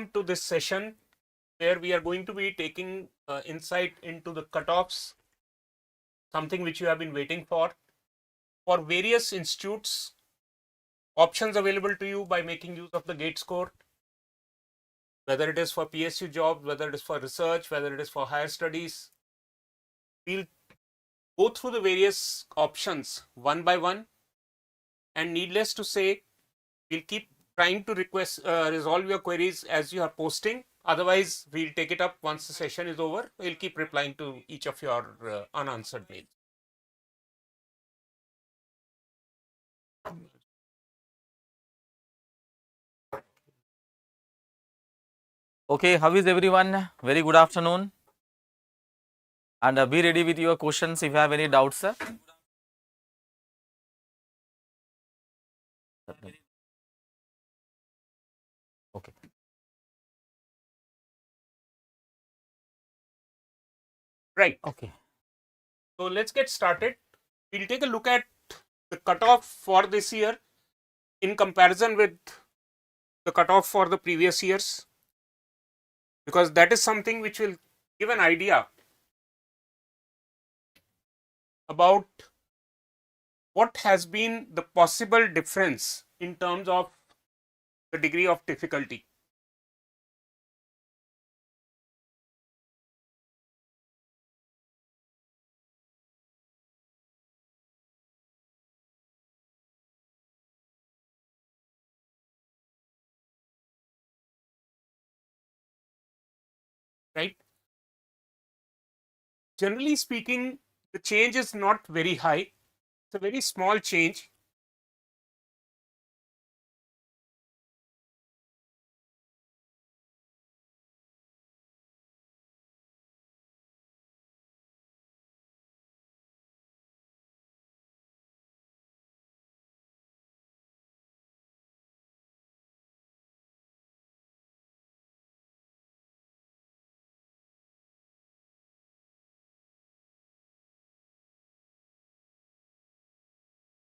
welcome to this session where we are going to be taking insight into the cutoffs, something which you have been waiting for various institutes, options available to you by making use of the GATE score, whether it is for PSU jobs, whether it is for research, whether it is for higher studies. We'll go through the various options one by one, and needless to say, we'll keep trying to resolve your queries as you are posting. Otherwise, we'll take it up once the session is over. We'll keep replying to each of your unanswered mails. Okay, how is everyone? Very good afternoon. And be ready with your questions if you have any doubts, sir. Okay. Right. Okay. So let's get started. We'll take a look at the cutoff for this year in comparison with the cutoff for the previous years, because that is something which will give an idea about what has been the possible difference in terms of the degree of difficulty. Right? Generally speaking, the change is not very high. It's a very small change.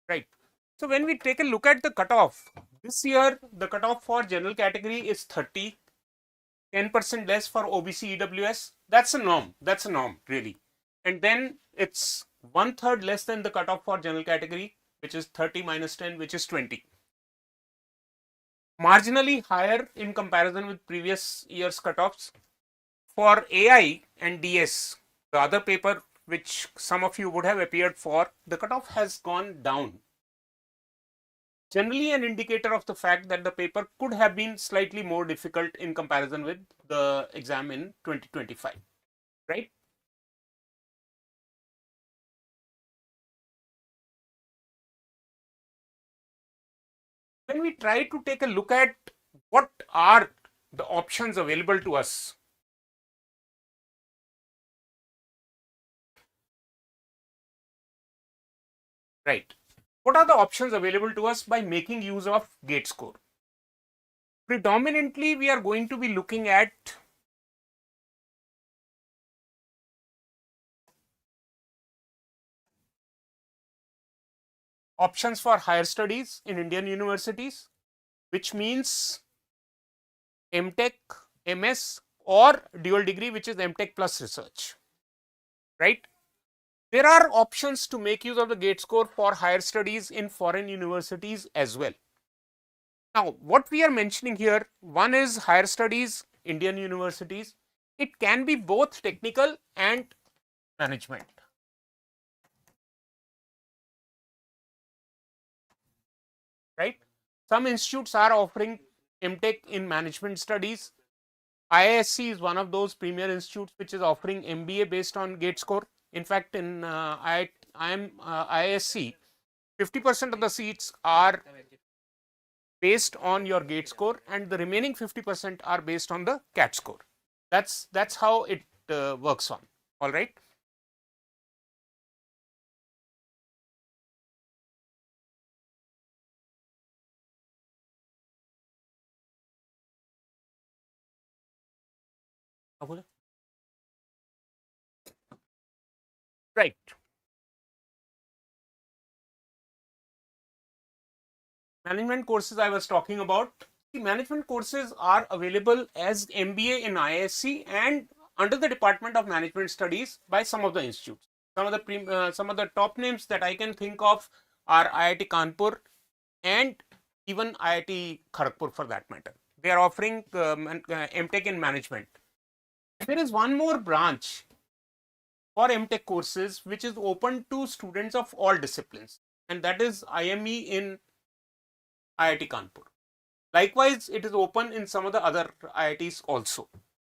Right. So when we take a look at the cutoff, this year the cutoff for general category is 30, 10% less for OBC EWS. That's a norm. That's a norm, really. And then it's 1/3 less than the cutoff for general category, which is 30 minus 10, which is 20. Marginally higher in comparison with previous year's cutoffs. For AI and DS, the other paper which some of you would have appeared for, the cutoff has gone down. Generally an indicator of the fact that the paper could have been slightly more difficult in comparison with the exam in 2025, right? When we try to take a look at what are the options available to us, right? What are the options available to us by making use of GATE score? Predominantly, we are going to be looking at options for higher studies in Indian universities, which means M.Tech, MS, or dual degree, which is M.Tech plus research, right? There are options to make use of the GATE score for higher studies in foreign universities as well. Now, what we are mentioning here, one is higher studies, Indian universities. It can be both technical and management. Right? Some institutes are offering M.Tech in management studies. IISc is one of those premier institutes which is offering MBA based on GATE score. In fact, in IISc, 50% of the seats are based on your GATE score, and the remaining 50% are based on the CAT score. That's how it works on. All right. Right. Management courses I was talking about, The management courses are available as MBA in IISc and under the Department of Management Studies by some of the institutes. Some of the top names that I can think of are IIT Kanpur and even IIT Kharagpur for that matter. They are offering M.Tech in management. There is one more branch for M.Tech courses which is open to students of all disciplines, and that is IME in IIT Kanpur. Likewise, it is open in some of the other IITs also,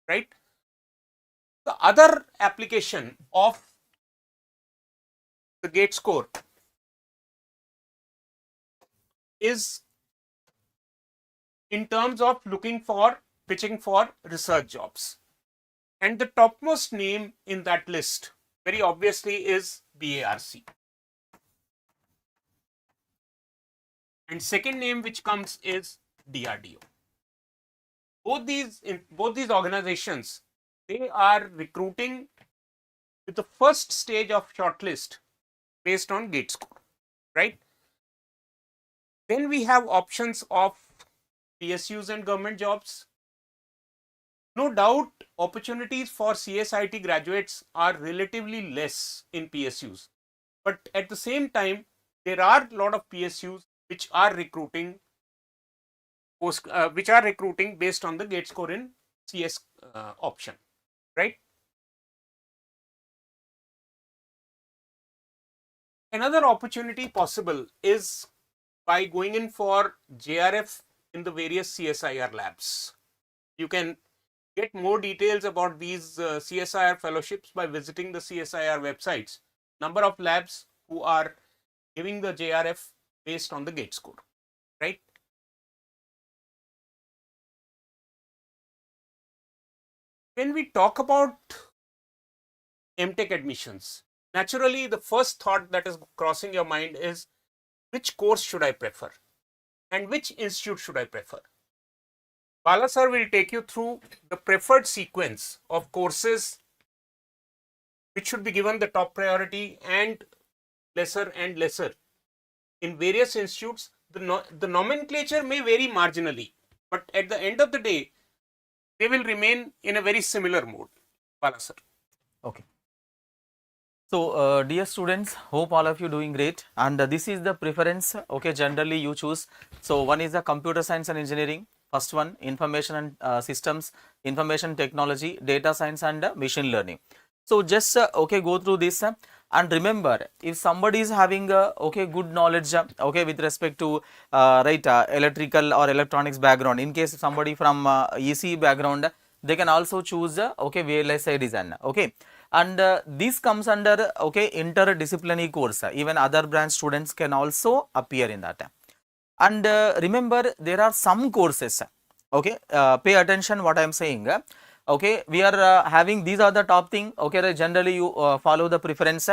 right? The other application of the GATE score is in terms of pitching for research jobs. And the topmost name in that list, very obviously, is BARC. And second name which comes is DRDO. Both these organizations, they are recruiting with the first stage of shortlist based on GATE score, right? Then we have options of PSUs and government jobs. No doubt, opportunities for CSIT graduates are relatively less in PSUs, but at the same time, there are a lot of PSUs which are recruiting based on the GATE score in CS option, right? Another opportunity possible is by going in for JRF in the various CSIR labs. You can get more details about these CSIR fellowships by visiting the CSIR websites. Number of labs who are giving the JRF based on the GATE score, right? When we talk about M.Tech admissions, naturally the first thought that is crossing your mind is which course should I prefer and which institute should I prefer? Bala Sir will take you through the preferred sequence of courses which should be given the top priority and lesser in various institutes. The nomenclature may vary marginally, but at the end of the day, they will remain in a very similar mode. Bala Sir. Okay. So, dear students, hope all of you doing great, and this is the preference, okay, generally you choose. So, one is the computer science and engineering, first one information and systems, information technology, data science and machine learning. So, just okay, go through this and remember, if somebody is having okay, good knowledge okay, with respect to electrical or electronics background, in case somebody from EC background, they can also choose okay, VLSI design, okay. And this comes under okay, interdisciplinary course, even other branch students can also appear in that. And remember, there are some courses, okay, pay attention what I am saying, okay, we are having, these are the top thing, okay, generally you follow the preference.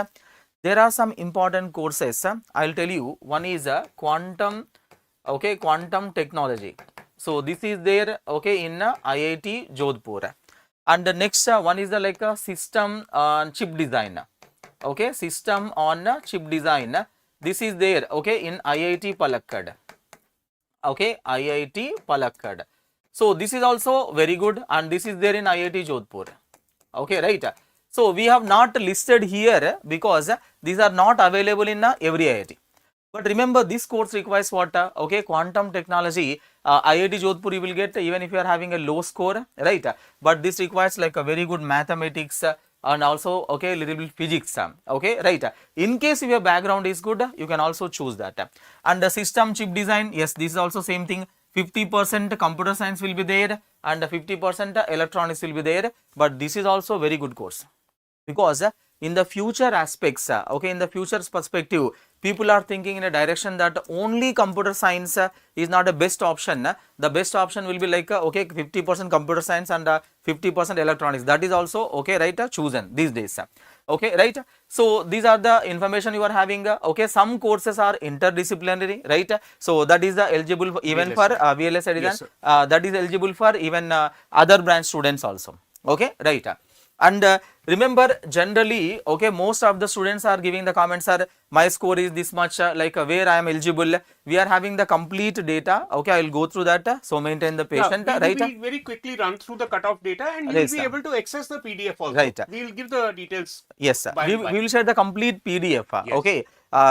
There are some important courses, I will tell you. One is quantum, okay, quantum technology. So, this is there okay, in IIT Jodhpur. And the next one is the like a system on chip design, okay, system on chip design. This is there okay, in IIT Palakkad, okay, IIT Palakkad. So, this is also very good, and this is there in IIT Jodhpur, okay, right. So, we have not listed here because these are not available in every IIT. But remember, this course requires what? Okay, quantum technology, IIT Jodhpur you will get even if you are having a low score, right? But this requires like a very good mathematics and also okay, little bit physics, okay, right? In case if your background is good, you can also choose that. And the system chip design, yes, this is also same thing. 50% computer science will be there and 50% electronics will be there. But this is also very good course, because in the future aspects, okay, in the future's perspective, people are thinking in a direction that only computer science is not a best option. The best option will be like okay, 50% computer science and 50% electronics. That is also okay, right, chosen these days, okay, right. So, these are the information you are having, okay. Some courses are interdisciplinary, right. So, that is the eligible for, even for VLSI design, Yes, that is eligible for even other branch students also, okay, right. And remember generally, okay, most of the students are giving the comments are my score is this much, like where I am eligible. We are having the complete data. Okay, I will go through that. So maintain the patient, right? We very quickly run through the cutoff data, and you will Yes, be sir. able to access the PDF also. Right. We will give the details. Yes, sir. By We, and by. we will share the complete PDF. Yes. Okay.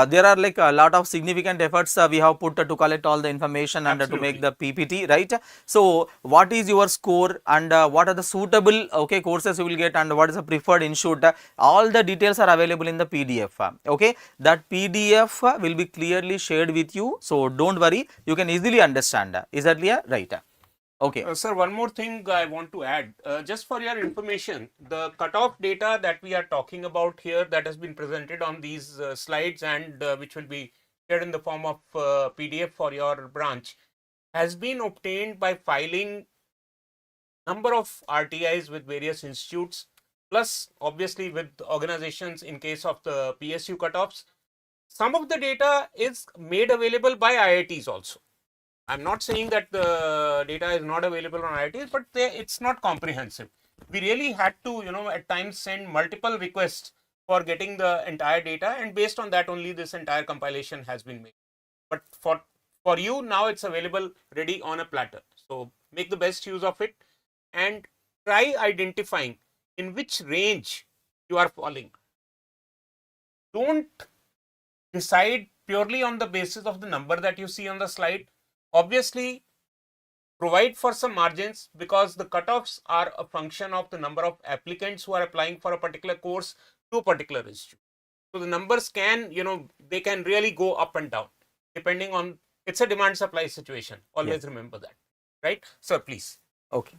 There are like a lot of significant efforts we have put to collect all the information and to make the PPT, right? So, what is your score and what are the suitable, okay, courses you will get and what is the preferred institute? All the details are available in the PDF. Okay, that PDF will be clearly shared with you. So, don't worry, you can easily understand. Is that clear? Right. Okay. Sir, one more thing I want to add, just for your information, the cutoff data that we are talking about here that has been presented on these slides and which will be shared in the form of PDF for your branch has been obtained by filing number of RTIs with various institutes, plus obviously with organizations in case of the PSU cutoffs. Some of the data is made available by IITs also. I'm not saying that the data is not available on IITs, but it's not comprehensive. We really had to, at times send multiple requests for getting the entire data, and based on that only this entire compilation has been made. But for you now it's available ready on a platter. So make the best use of it and try identifying in which range you are falling. Don't decide purely on the basis of the number that you see on the slide. Obviously, provide for some margins because the cutoffs are a function of the number of applicants who are applying for a particular course to a particular institute. So the numbers can, they can really go up and down depending on, it's a demand supply situation. Always remember that, right? Sir, please. Okay.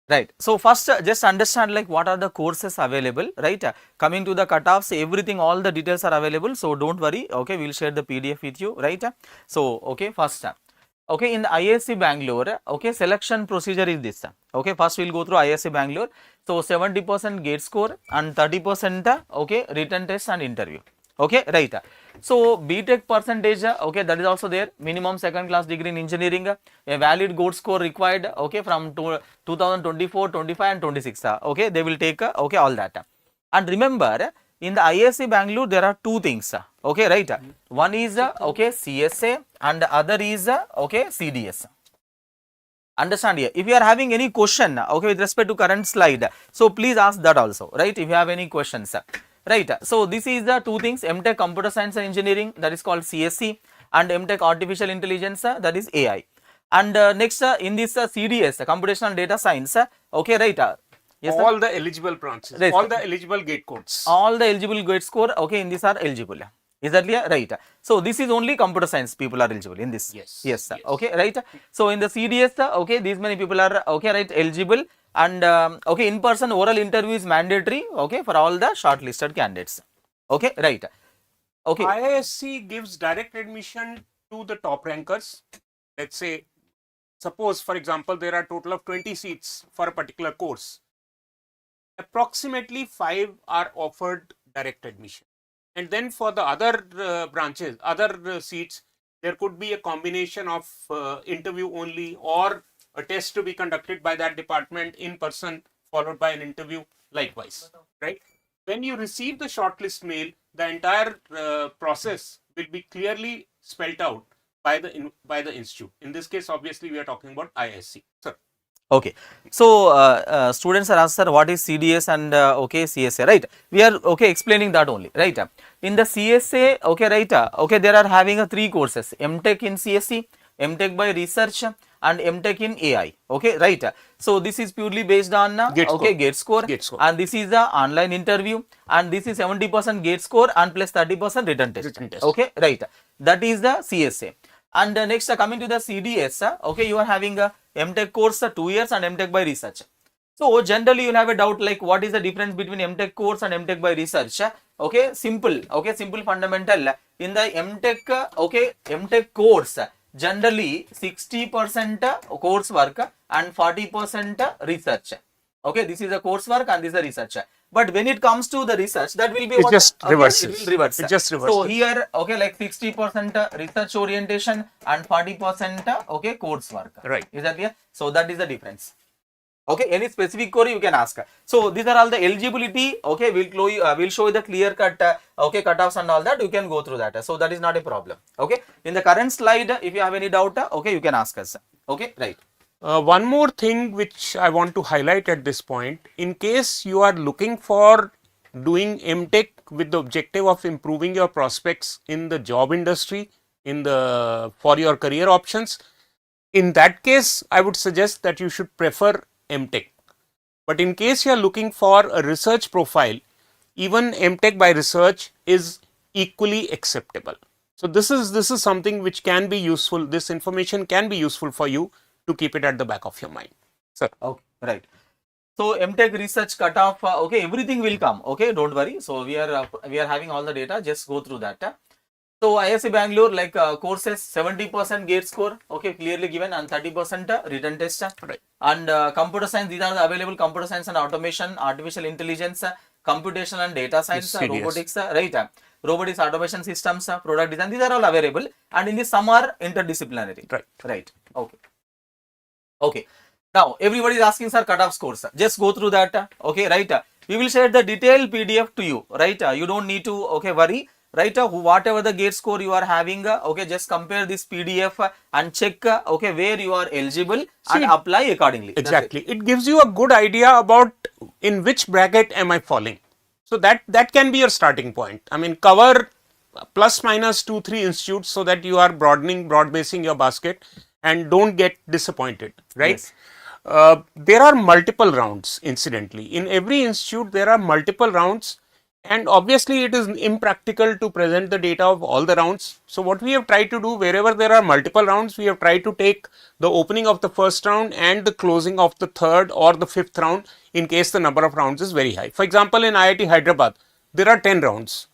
Right. So first just understand like what are the courses available, right? Coming to the cutoffs, everything, all the details are available. So don't worry. Okay, we will share the PDF with you, right? So, okay, first, okay, in the IISc Bangalore, okay, selection procedure is this. Okay, first we will go through IISc Bangalore. So 70% gate score and 30% okay, written test and interview. Okay, right. So B.Tech percentage, okay, that is also there. Minimum second class degree in engineering, a valid GOAT score required, okay, from 2024, 25 and 26. Okay, they will take, okay, all that. And remember, in the IISc Bangalore, there are two things. Okay, right. One is, okay, CSA and other is, okay, CDS. Understand here. If you are having any question, okay, with respect to current slide, so please ask that also, right? If you have any questions. Right. So this is the two things, M.Tech Computer Science and Engineering, that is called CSC, and M.Tech Artificial Intelligence, that is AI. And next in this CDS, Computational Data Science, okay, right. Yes, all the eligible branches, right. All the eligible gate codes. All the eligible gate score, okay, in this are eligible. Is that clear? Right. So this is only computer science people are eligible in this. Yes. Yes, sir. Yes. Okay, right. So in the CDS, okay, these many people are, okay, right, eligible. And okay, in-person oral interview is mandatory, okay, for all the shortlisted candidates. Okay, right. Okay. IISc gives direct admission to the top rankers. Let's say, suppose for example, there are total of 20 seats for a particular course. Approximately 5 are offered direct admission. And then for the other branches, other seats, there could be a combination of interview only or a test to be conducted by that department in person, followed by an interview likewise, right? When you receive the shortlist mail, the entire process will be clearly spelled out by the institute. In this case, obviously, we are talking about IISc. Sir. Okay. So, students are asked, sir, what is CDS and okay, CSA, right? We are, okay, explaining that only, right? In the CSA, okay, right, okay, there are having 3 courses, M.Tech in CSC, M.Tech by research and M.Tech in AI, okay, right? So, this is purely based on, okay, gate score, and this is the online interview, and this is 70% gate score and plus 30% written test, okay, right? That is the CSA. And next, coming to the CDS, okay, you are having a M.Tech course 2 years and M.Tech by research. So generally you will have a doubt like what is the difference between M.Tech course and M.Tech by research. Okay, simple, okay, simple fundamental. In the M.Tech, okay, M.Tech course, generally 60% coursework and 40% research. Okay, this is a coursework and this is a research. But when it comes to the research, that will be it just reverses. It will reverse. It just reverses. So here, okay, like 60% research orientation and 40% okay, coursework. Right. Is that clear? So that is the difference. Okay, any specific query you can ask. So these are all the eligibility. Okay, we'll show you the clear cut okay, cutoffs and all that. You can go through that. So that is not a problem. Okay, in the current slide, if you have any doubt, okay, you can ask us. Okay, right. One more thing which I want to highlight at this point, in case you are looking for doing M.Tech with the objective of improving your prospects in the job industry, for your career options, in that case, I would suggest that you should prefer M.Tech. But in case you are looking for a research profile, even M.Tech by research is equally acceptable. So this is something which can be useful. This information can be useful for you to keep it at the back of your mind. Sir. Okay, right. So M.Tech research cutoff, okay, everything will come. Okay, don't worry. So we are having all the data. Just go through that. So IISc Bangalore, like courses 70% gate score, okay, clearly given, and 30% written test. Right. And computer science, these are the available: computer science and automation, artificial intelligence, computation and data science, robotics, right? Robotics, automation systems, product design. These are all available, and in this some are interdisciplinary. Right. Right. Okay. Okay. Now everybody is asking, sir, cutoff scores. Just go through that. Okay, right? We will share the detailed PDF to you. Right? You don't need to, okay, worry. Right? Whatever the gate score you are having, okay, just compare this PDF and check, okay, where you are eligible and apply accordingly. Exactly. It gives you a good idea about in which bracket am I falling. So that can be your starting point. I mean, cover plus minus 2-3 institutes so that you are broad basing your basket and don't get disappointed, right? Yes. There are multiple rounds, incidentally. In every institute, there are multiple rounds, and obviously it is impractical to present the data of all the rounds. So what we have tried to do, wherever there are multiple rounds, we have tried to take the opening of the first round and the closing of the third or the fifth round in case the number of rounds is very high. For example, in IIT Hyderabad, there are 10 rounds.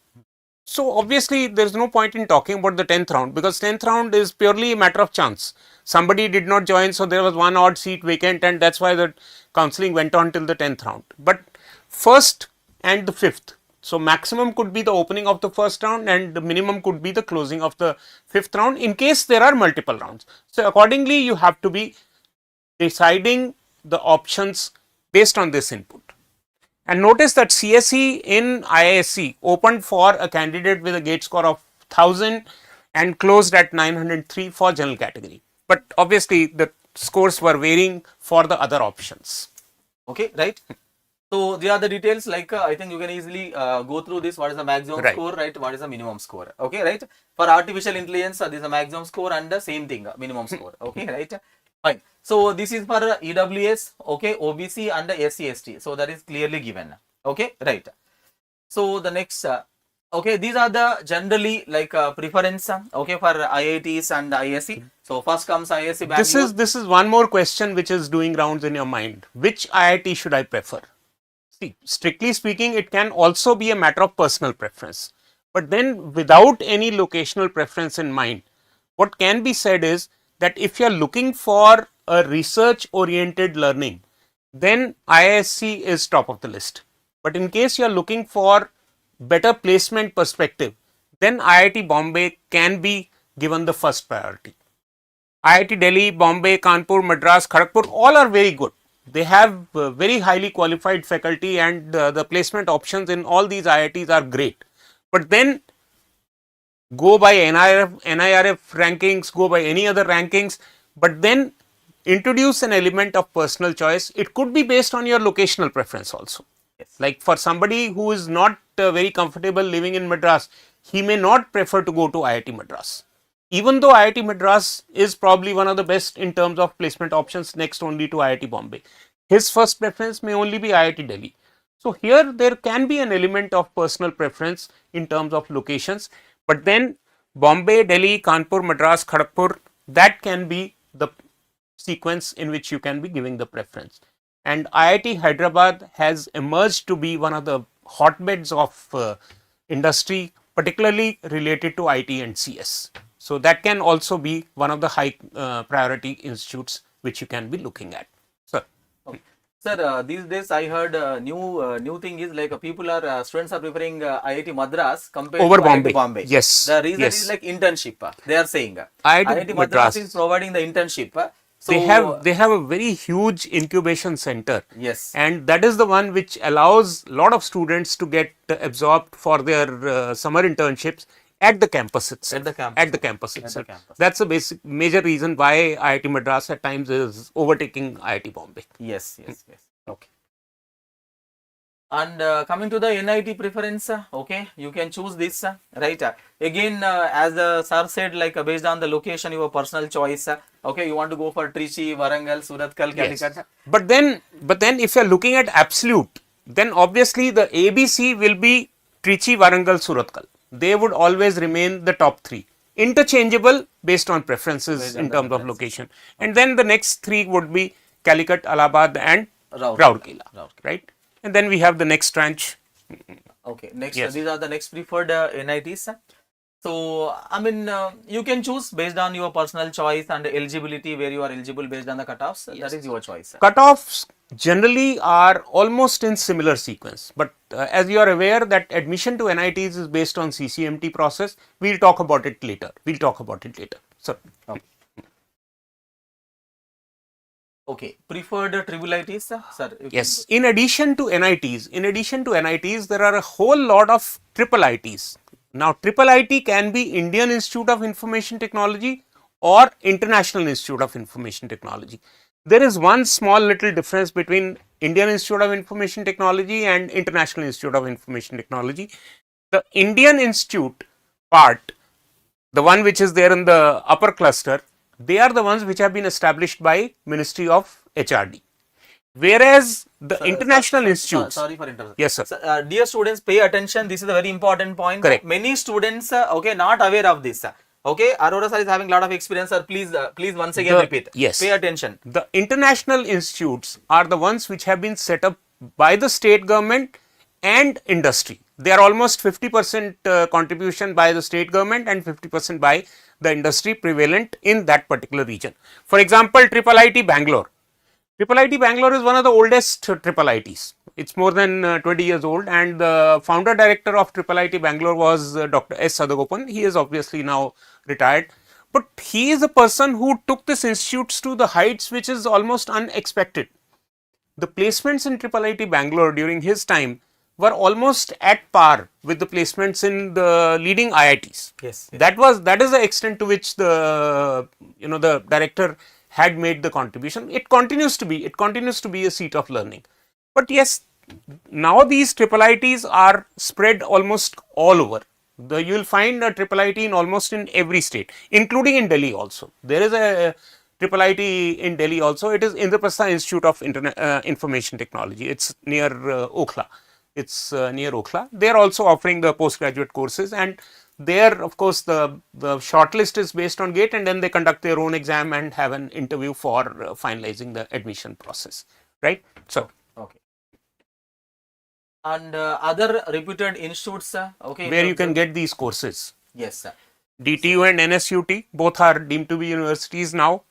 So obviously there is no point in talking about the 10th round, because 10th round is purely a matter of chance. Somebody did not join, so there was one odd seat vacant, and that's why the counseling went on till the 10th round. But first and the fifth, so maximum could be the opening of the first round and the minimum could be the closing of the fifth round in case there are multiple rounds. So accordingly, you have to be deciding the options based on this input. And notice that CSE in IISc opened for a candidate with a gate score of 1000 and closed at 903 for general category. But obviously the scores were varying for the other options. Okay, right? So these are the details, like I think you can easily go through this. What is the maximum score, right? What is the minimum score? Okay, right? For artificial intelligence, this is the maximum score and the same thing, minimum score. Okay, right? Fine. So this is for EWS, okay, OBC and the SC/ST. So that is clearly given. Okay, right? So the next, okay, these are the generally like preference, okay, for IITs and IISc. So first comes IISc Bangalore. This is one more question which is doing rounds in your mind. Which IIT should I prefer? See, strictly speaking, it can also be a matter of personal preference. But then without any locational preference in mind, what can be said is that if you are looking for a research oriented learning, then IISc is top of the list. But in case you are looking for better placement perspective, then IIT Bombay can be given the first priority. IIT Delhi, Bombay, Kanpur, Madras, Kharagpur, all are very good. They have very highly qualified faculty, and the placement options in all these IITs are great. But then go by NIRF rankings, go by any other rankings, but then introduce an element of personal choice. It could be based on your locational preference also. Yes. Like for somebody who is not very comfortable living in Madras, he may not prefer to go to IIT Madras. Even though IIT Madras is probably one of the best in terms of placement options, next only to IIT Bombay, his first preference may only be IIT Delhi. So here there can be an element of personal preference in terms of locations, but then Bombay, Delhi, Kanpur, Madras, Kharagpur, that can be the sequence in which you can be giving the preference. And IIT Hyderabad has emerged to be one of the hotbeds of industry, particularly related to IT and CS. So that can also be one of the high priority institutes which you can be looking at. Sir. Okay. Sir, these days I heard new thing is like people are students are preferring IIT Madras compared over to Bombay. IIT Bombay. Yes. The reason yes. is like internship. They are saying IIT Madras is providing the internship. So they have a very huge incubation center. Yes. And that is the one which allows a lot of students to get absorbed for their summer internships at the campus itself. At the campus At the itself. campus. That's a basic major reason why IIT Madras at times is overtaking IIT Bombay. Yes. Okay. And coming to the NIT preference, okay, you can choose this, right? Again, as the sir said, like based on the location, your personal choice. Okay, you want to go for Trichy, Warangal, Surathkal, Calicut. Yes. But then if you are looking at absolute, then obviously the ABC will be Trichy, Warangal, Surathkal. They would always remain the top three, interchangeable based on preferences in terms of location. And then the next three would be Calicut, Allahabad, and Rourkela, right? And then we have the next tranche. Okay, next, Yes. These are the next preferred NITs. So, I mean, you can choose based on your personal choice and eligibility, where you are eligible based on the cutoffs. That is your choice. Cutoffs generally are almost in similar sequence, but as you are aware that admission to NITs is based on CCMT process. We'll talk about it later. So, okay, preferred triple ITs, sir. Yes, in addition to NITs, there are a whole lot of triple ITs. Now, triple IT can be Indian Institute of Information Technology or International Institute of Information Technology. There is one small little difference between Indian Institute of Information Technology and International Institute of Information Technology. The Indian Institute part, the one which is there in the upper cluster, they are the ones which have been established by Ministry of HRD. Whereas the international institutes. Sorry for interrupting. Yes, sir. Dear students, pay attention. This is a very important point. Correct. Many students, okay, not aware of this. Okay, Arora Sir is having a lot of experience, sir. Please once again repeat. Yes. Pay attention. The international institutes are the ones which have been set up by the state government and industry. They are almost 50% contribution by the state government and 50% by the industry prevalent in that particular region. For example, IIIT Bangalore. IIIT Bangalore is one of the oldest triple ITs. It's more than 20 years old, and the founder director of IIIT Bangalore was Dr. S. Sadagopan. He is obviously now retired, but he is a person who took this institutes to the heights which is almost unexpected. The placements in IIIT Bangalore during his time were almost at par with the placements in the leading IITs. Yes. That is the extent to which the the director had made the contribution. It continues to be a seat of learning. But yes, now these triple ITs are spread almost all over. You will find a triple IT in almost in every state, including in Delhi also. There is a triple IT in Delhi also. It is Indraprastha Institute of Information Technology. It's near Okhla. They are also offering the postgraduate courses, and there, of course, the shortlist is based on GATE, and then they conduct their own exam and have an interview for finalizing the admission process, right? So, okay. And other reputed institutes, okay, where you can get these courses. Yes, sir. DTU and NSUT, both are deemed to be universities now.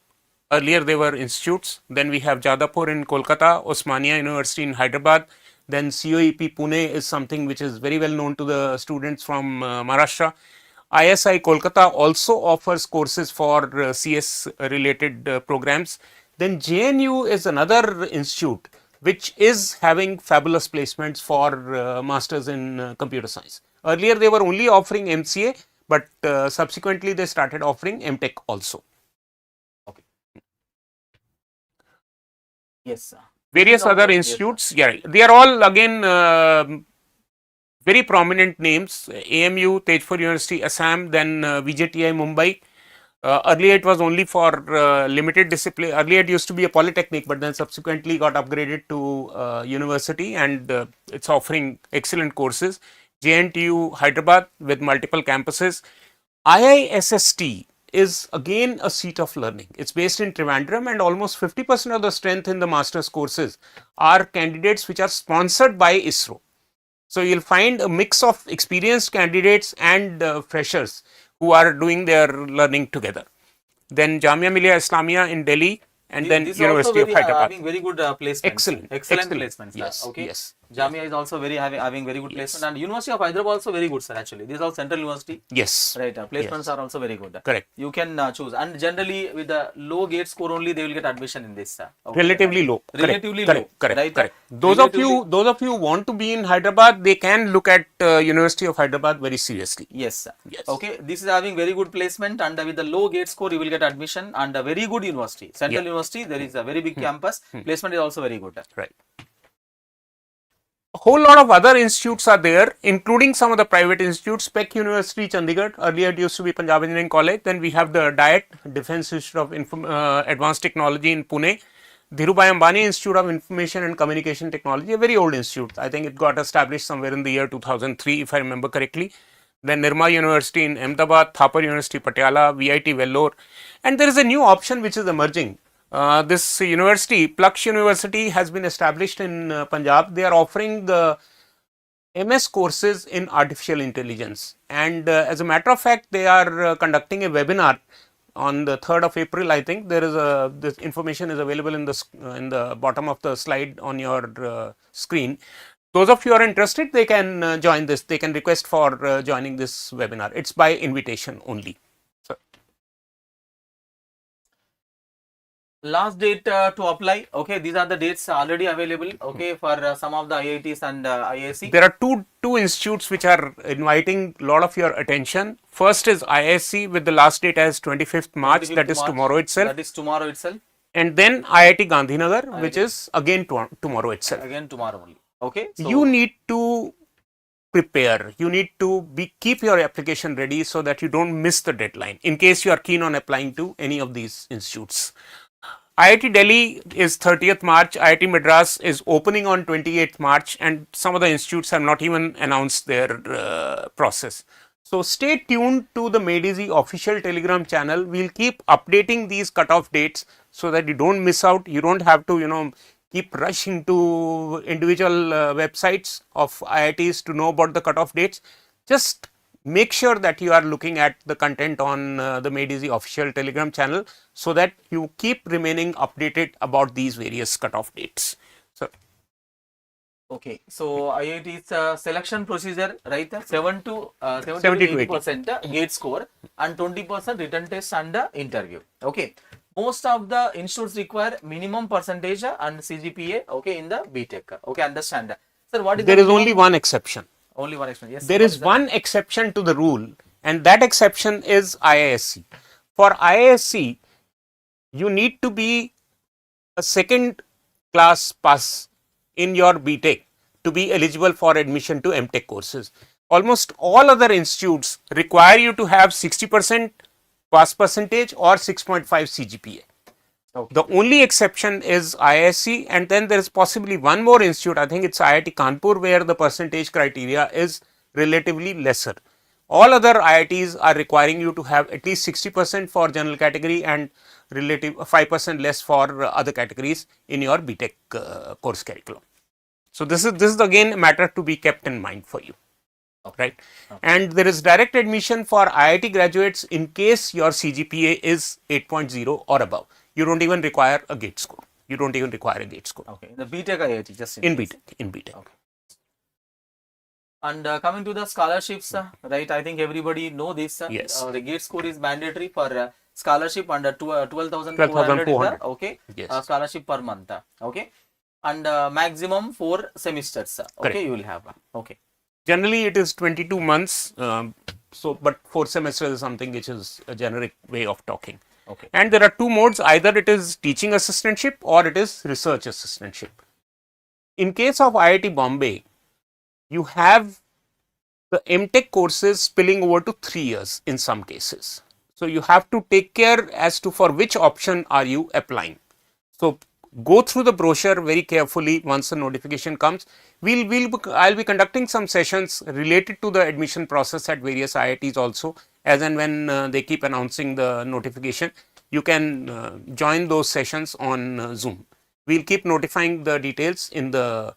Earlier they were institutes. Then we have Jadavpur in Kolkata, Osmania University in Hyderabad. Then COAP Pune is something which is very well known to the students from Maharashtra. IISc Kolkata also offers courses for CS related programs. Then JNU is another institute which is having fabulous placements for masters in computer science. Earlier they were only offering MCA, but subsequently they started offering M.Tech also. Okay. Yes, sir. Various other institutes, yeah, they are all again very prominent names. AMU, Tejpur University, Assam, then VJTI Mumbai. Earlier it was only for limited discipline. Earlier it used to be a polytechnic, but then subsequently got upgraded to university, and it's offering excellent courses. JNTU Hyderabad with multiple campuses. IISst is again a seat of learning. It's based in Trivandrum, and almost 50% of the strength in the master's courses are candidates which are sponsored by ISRO. So you'll find a mix of experienced candidates and freshers who are doing their learning together. Then Jamia Millia Islamia in Delhi, and then University of Hyderabad. Having very good placements. Excellent placements. Yes, okay. yes. Jamia is also having very good placement, and University of Hyderabad also very good, sir. Actually, these are central university. Yes. Right, placements are also very good. Correct. You can choose, and generally with the low gate score only they will get admission in this. Relatively low. Relatively correct, low. Correct. Right. Correct. Those of you who want to be in Hyderabad, they can look at University of Hyderabad very seriously. Yes, sir. Yes. Okay, this is having very good placement, and with the low gate score you will get admission, and a very good university. Central University, there is a very big campus. Placement is also very good. Right. A whole lot of other institutes are there, including some of the private institutes. Peck University, Chandigarh. Earlier it used to be Punjab Engineering College. Then we have the DIET, Defence Institute of Advanced Technology in Pune. Dhirubhai Ambani Institute of Information and Communication Technology, a very old institute. I think it got established somewhere in the year 2003, if I remember correctly. Then Nirma University in Ahmedabad, Thapar University, Patiala, VIT Vellore. And there is a new option which is emerging. This university, Plaksh University, has been established in Punjab. They are offering MS courses in artificial intelligence. And as a matter of fact, they are conducting a webinar on the 3rd of April. I think there is this information is available in the bottom of the slide on your screen. Those of you who are interested, they can join this. They can request for joining this webinar. It's by invitation only. So, last date to apply. Okay, these are the dates already available. Okay, for some of the IITs and IISc. There are two institutes which are inviting a lot of your attention. First is IISc with the last date as 25th March. That is tomorrow itself. That is tomorrow itself. And then IIT Gandhinagar, which is again tomorrow itself. Again tomorrow only. Okay. So you need to prepare. You need to keep your application ready so that you don't miss the deadline in case you are keen on applying to any of these institutes. IIT Delhi is 30th March, IIT Madras is opening on 28th March, and some of the institutes have not even announced their process. So stay tuned to the Made Easy official Telegram channel. We'll keep updating these cutoff dates so that you don't miss out. You don't have to, keep rushing to individual websites of IITs to know about the cutoff dates. Just make sure that you are looking at the content on the Made Easy official Telegram channel so that you keep remaining updated about these various cutoff dates. So, okay, so IIT's selection procedure, right? 70 to 80% gate score and 20% written test and interview. Okay, most of the institutes require minimum percentage and CGPA. Okay, in the B.Tech. Okay, understand. Sir, what is there is only one exception. Only one exception. Yes. There is one exception to the rule, and that exception is IISc. For IISc, you need to be a second class pass in your B.Tech to be eligible for admission to M.Tech courses. Almost all other institutes require you to have 60% pass percentage or 6.5 CGPA. Okay. The only exception is IISc, and then there is possibly one more institute, I think it's IIT Kanpur, where the percentage criteria is relatively lesser. All other IITs are requiring you to have at least 60% for general category and relative 5% less for other categories in your B.Tech course curriculum. So this is again a matter to be kept in mind for you. Right. Okay. And there is direct admission for IIT graduates in case your CGPA is 8.0 or above. You don't even require a gate score. Okay. The B.Tech IIT, just in B.Tech. Okay. And coming to the scholarships, right? I think everybody know this. Yes. The gate score is mandatory for scholarship under 12,400. Okay. Yes. Scholarship per month. Okay. And maximum 4 semesters. Okay. Correct. You will have. Okay. Generally, it is 22 months. But 4 semesters is something which is a generic way of talking. Okay. And there are 2 modes, either it is teaching assistantship or it is research assistantship. In case of IIT Bombay, you have the M.Tech courses spilling over to 3 years in some cases. So you have to take care as to for which option are you applying. So go through the brochure very carefully once the notification comes. I'll be conducting some sessions related to the admission process at various IITs also, as and when they keep announcing the notification. You can join those sessions on Zoom. We'll keep notifying the details in the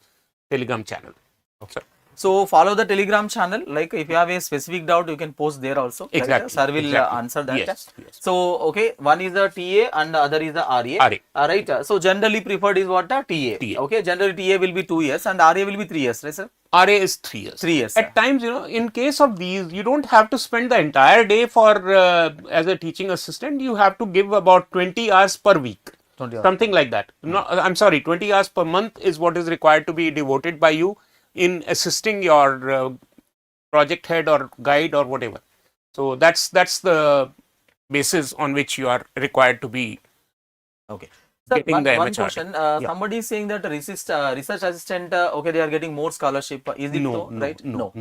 Telegram channel. Okay. So follow the Telegram channel. Like if you have a specific doubt, you can post there also. Exactly. Right? Sir will exactly. answer that. Yes. Yes. So okay, one is the TA and the other is the RA. RA. Right. So generally preferred is what the TA. TA. Okay. Generally TA will be 2 years and RA will be 3 years. Right, sir? RA is 3 years. 3 years. At times, in case of these, you don't have to spend the entire day for as a teaching assistant. You have to give about 20 hours per week. 20 hours. Something like that. No, I'm sorry, 20 hours per month is what is required to be devoted by you in assisting your project head or guide or whatever. So that's the basis on which you are required to be. Okay. Sir, Getting the one MHRD. question. Somebody is saying that research assistant, okay, they are getting more scholarship. Is it so? Right? No.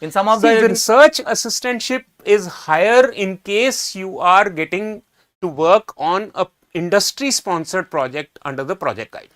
In some of See, the research assistantship is higher in case you are getting to work on a industry sponsored project under the project guide.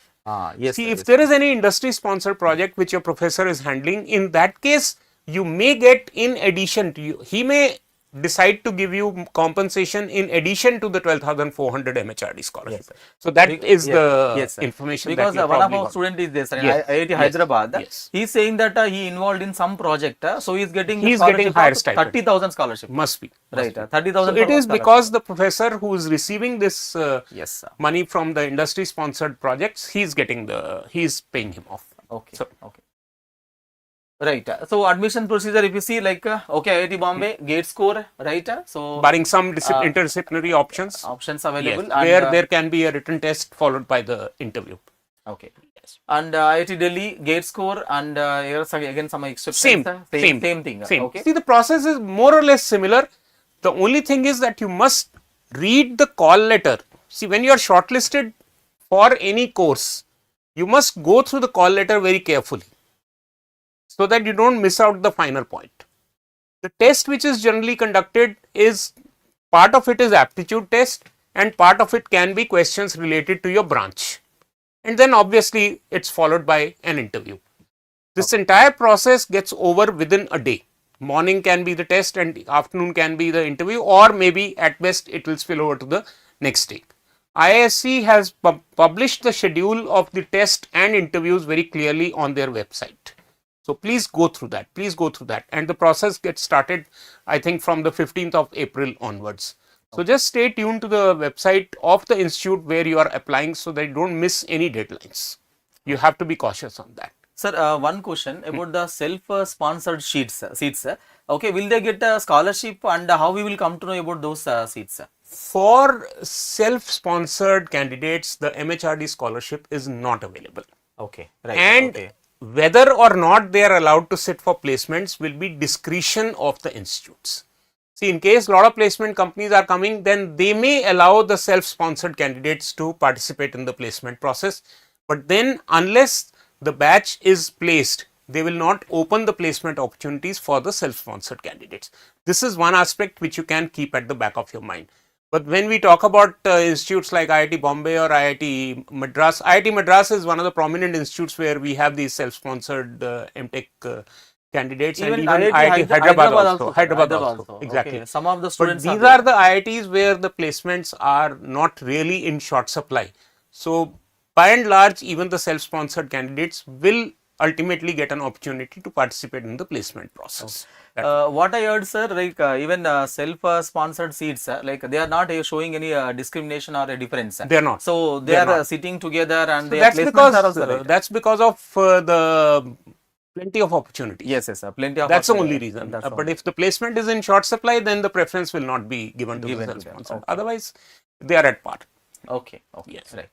Yes. See, sir, if yes. there is any industry sponsored project which your professor is handling, in that case, you may get in addition to you. He may decide to give you compensation in addition to the 12,400 MHRD scholarship. Yes, sir. So that is the sir. information Because that you one of probably our want. student is there, sir, in Yes, IIT yes, Hyderabad. yes. He is saying that he involved in some project, so he is getting He is scholarship getting higher of stipend. 30,000 scholarship. Must be. Right, So 30,000. it is because the professor who is receiving this Yes, sir. money from the industry sponsored projects, he is paying him off. Okay. So, okay. Right. So admission procedure, if you see, like okay, IIT Bombay gate score, right? So barring some interdisciplinary options, options available, yes, and where there can be a written test followed by the interview. okay. Yes. And IIT Delhi gate score and here's again some exceptions. Same thing. Same. Okay. See, the process is more or less similar. The only thing is that you must read the call letter. See, when you are shortlisted for any course, you must go through the call letter very carefully, so that you don't miss out the final point. The test which is generally conducted is, part of it is aptitude test and part of it can be questions related to your branch. And then obviously it's followed by an interview. This entire process gets over within a day. Morning can be the test and afternoon can be the interview, or maybe at best it will spill over to the next day. IISc has published the schedule of the test and interviews very clearly on their website. So please go through that. And the process gets started, I think, from the 15th of April onwards. So just stay tuned to the website of the institute where you are applying so that you don't miss any deadlines. You have to be cautious on that. Sir, one question about the self-sponsored seats. Okay, will they get a scholarship and how we will come to know about those seats? For self-sponsored candidates, the MHRD scholarship is not available. Okay, right. And okay. whether or not they are allowed to sit for placements will be discretion of the institutes. See, in case a lot of placement companies are coming, then they may allow the self-sponsored candidates to participate in the placement process. But then unless the batch is placed, they will not open the placement opportunities for the self-sponsored candidates. This is one aspect which you can keep at the back of your mind. But when we talk about institutes like IIT Bombay or IIT Madras is one of the prominent institutes where we have these self-sponsored M.Tech candidates, Even and even IIT Hyderabad also. sir. Hyderabad also. Exactly. Okay. Some of the But students these are the IITs where the placements are not really in short supply. So by and large, even the self-sponsored candidates will ultimately get an opportunity to participate in the placement process. What I heard, sir, like even self-sponsored seats, like they are not showing any discrimination or a difference. They are not. So they are sitting together and So their that's placements because are also right. that's because of the plenty of opportunities. Yes, yes, sir. Plenty of. That's the opportunity. only reason. That's But if the placement is in short supply, then the preference will not be given to the self-sponsored. Okay. Otherwise, they are at par. Okay. Okay. Yes. Right.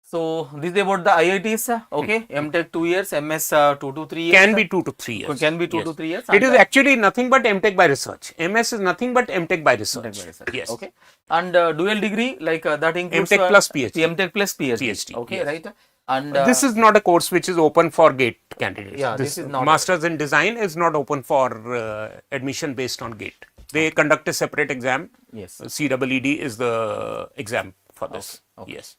So this is about the IITs. Okay. M.Tech 2 years, MS 2 to 3 years. Can be 2 to 3 years. Can be 2 to 3 years. It is actually nothing but M.Tech by research. MS is nothing but M.Tech by research. Yes. Okay. And dual degree, like that includes M.Tech plus PhD. M.Tech plus PhD. PhD. Okay, Yes. right. And this is not a course which is open for GATE candidates. Yeah, this is not. Masters in Design is not open for admission based on GATE. They conduct a separate exam. Yes. CEED is the exam for this. Okay. Yes.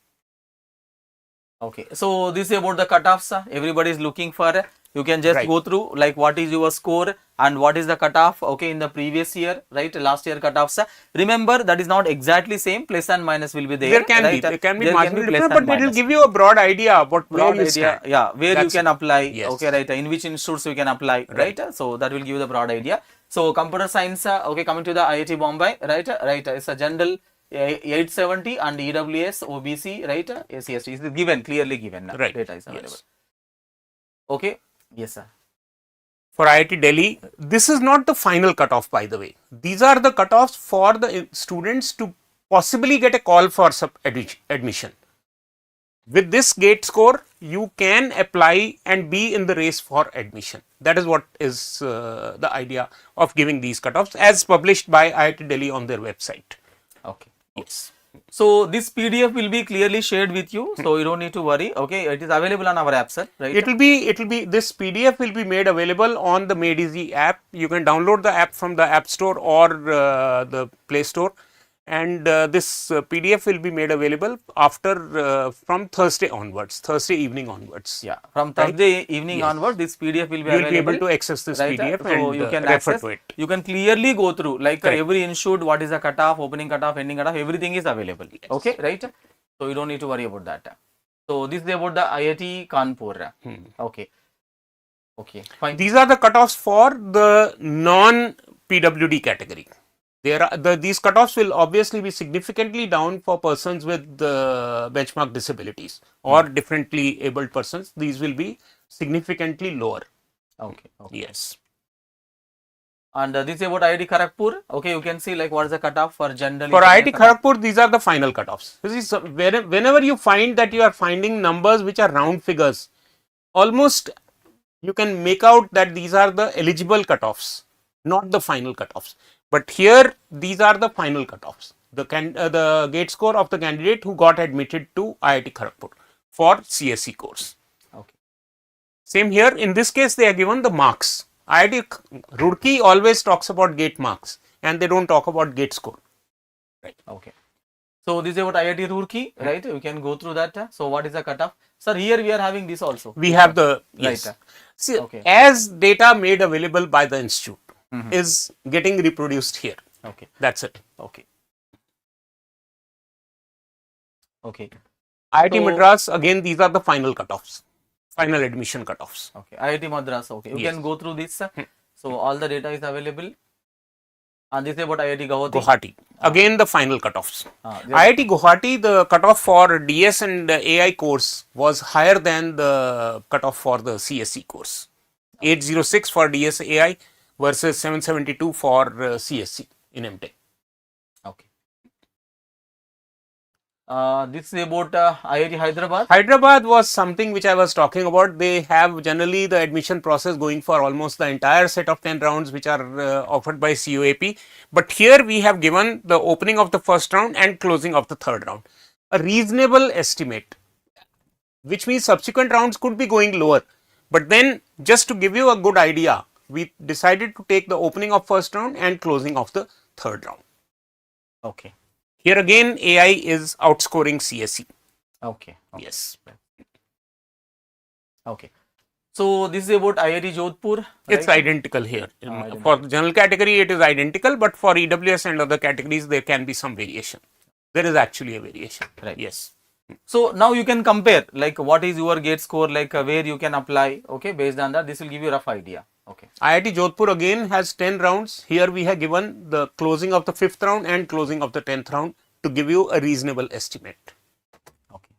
Okay. So this is about the cutoffs. Everybody is looking for You can just Right. go through like what is your score and what is the cutoff, okay, in the previous year, right? Last year cutoffs. Remember that is not exactly same. Plus and minus will be there. There can right? be, there can be There marginal plus difference, and but it will minus. give you a broad idea about where Broad you idea, stand. yeah, where you That's can it. apply, Yes. okay, right, in which institutes you can apply, right? So that will give you the broad idea. So computer science, okay, coming to the IIT Bombay, right, it's a general 870 and EWS, OBC, right, ACST is given, clearly given, Right. data is available. Yes. Okay, yes sir. For IIT Delhi, this is not the final cutoff, by the way. These are the cutoffs for the students to possibly get a call for admission. With this gate score, you can apply and be in the race for admission. That is what is the idea of giving these cutoffs as published by IIT Delhi on their website. Okay. Yes. So this PDF will be clearly shared with you, so you don't need to worry. Okay, it is available on our app, sir. Right? It will be this PDF will be made available on the Made Easy app. You can download the app from the App Store or the Play Store, and this PDF will be made available after from Thursday onwards, Thursday evening onwards. Yeah, from Thursday evening onward, this PDF will be You will available. be able to access this right? PDF So and you can refer access, to it. You can clearly go through like every institute, what is the cutoff, opening cutoff, ending cutoff, everything is available. Yes. Okay, right? So you don't need to worry about that. So this is about the IIT Kanpur. Okay. Okay, fine. These are the cutoffs for the non-PWD category. These cutoffs will obviously be significantly down for persons with benchmark disabilities or differently abled persons. These will be significantly lower. Okay. Okay. Yes. And this is about IIT Kharagpur. Okay, you can see like what is the cutoff for general. For IIT Kharagpur, these are the final cutoffs. You see, whenever you find that you are finding numbers which are round figures, almost you can make out that these are the eligible cutoffs, not the final cutoffs. But here, these are the final cutoffs. The gate score of the candidate who got admitted to IIT Kharagpur for CSE course. Okay. Same here. In this case, they are given the marks. IIT Roorkee always talks about gate marks, and they don't talk about gate score. Right. Okay. So this is about IIT Roorkee, right? You can go through that. So what is the cutoff? Sir, here we are having this also. We have the yes. Right. See, Okay. as data made available by the institute is getting reproduced here. Okay. That's it. Okay. Okay. IIT Madras, again, these are the final cutoffs, final admission cutoffs. Okay. IIT Madras. Okay. You can go through this. So all the data is available. And this is about IIT Guwahati. Again, the final cutoffs. Yeah. IIT Guwahati, the cutoff for DS and AI course was higher than the cutoff for the CSE course. 806 for DS AI versus 772 for CSE in M.Tech. Okay. This is about IIT Hyderabad. Hyderabad was something which I was talking about. They have generally the admission process going for almost the entire set of 10 rounds which are offered by COAP. But here we have given the opening of the first round and closing of the third round. A reasonable estimate, which means subsequent rounds could be going lower. But then just to give you a good idea, we decided to take the opening of first round and closing of the third round. Okay. Here again, AI is outscoring CSE. Okay. Yes. Okay. So this is about IIT Jodhpur. Right? It's identical here. For the general category, it is identical, but for EWS and other categories, there can be some variation. There is actually a variation. Right. Yes. So now you can compare like what is your gate score, like where you can apply. Okay, based on that, this will give you a rough idea. Okay. IIT Jodhpur again has 10 rounds. Here we have given the closing of the 5th round and closing of the 10th round to give you a reasonable estimate. Okay.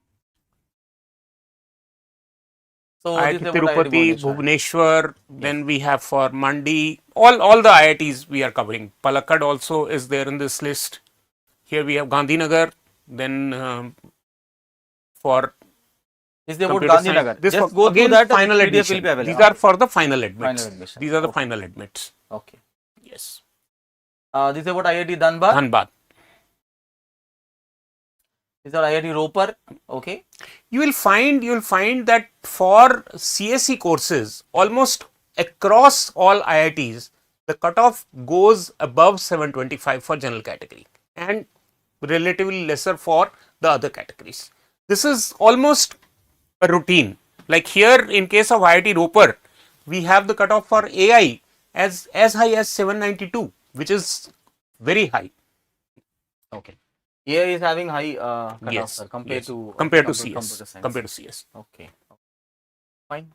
So IIT this is about Tirupati, IIT Bhubaneswar. Bhubaneswar, then we have for Mandi, all the IITs we are covering. Palakkad also is there in this list. Here we have Gandhinagar, then for This is about Gandhinagar. This Just go through that. Final PDF admission. will be available. These are for the final admits. Final admission. These are the final admits. Okay. Yes. This is about IIT Dhanbad. Dhanbad. These are IIT Ropar. Okay. You will find that for CSE courses, almost across all IITs, the cutoff goes above 725 for general category and relatively lesser for the other categories. This is almost a routine. Like here, in case of IIT Ropar, we have the cutoff for AI as high as 792, which is very high. Okay. AI is having high cutoff, Yes, sir, compared yes. to compared to computer CS. science. Compared to CS. Okay. Fine.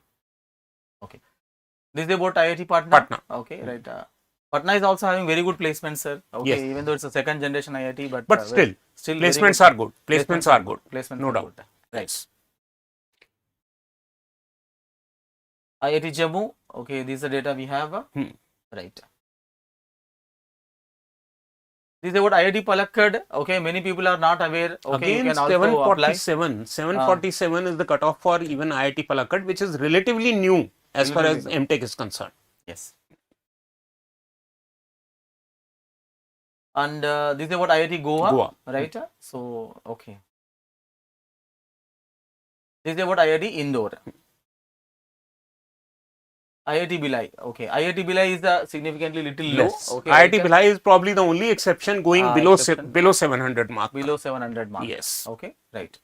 Okay. This is about IIT Patna. Patna. Okay, right. Patna is also having very good placements, sir. Okay, Yes. even though it's a second generation IIT, but Still very placements are good. Placements are good. Placements No are doubt. good. Right. Yes. IIT Jammu. Okay, this is the data we have. Right. This is about IIT Palakkad. Okay, many people are not aware. Okay, Again, you can also apply. 747 is the cutoff for even IIT Palakkad, which is relatively new as far as M.Tech is concerned. Yes. And this is about IIT Goa. Right? So, okay. This is about IIT Indore. IIT Bhilai. Okay, IIT Bhilai is significantly little Less. low. Okay, IIT Bhilai is probably the only exception going below 700 mark. Below 700 mark. Yes. Okay, right.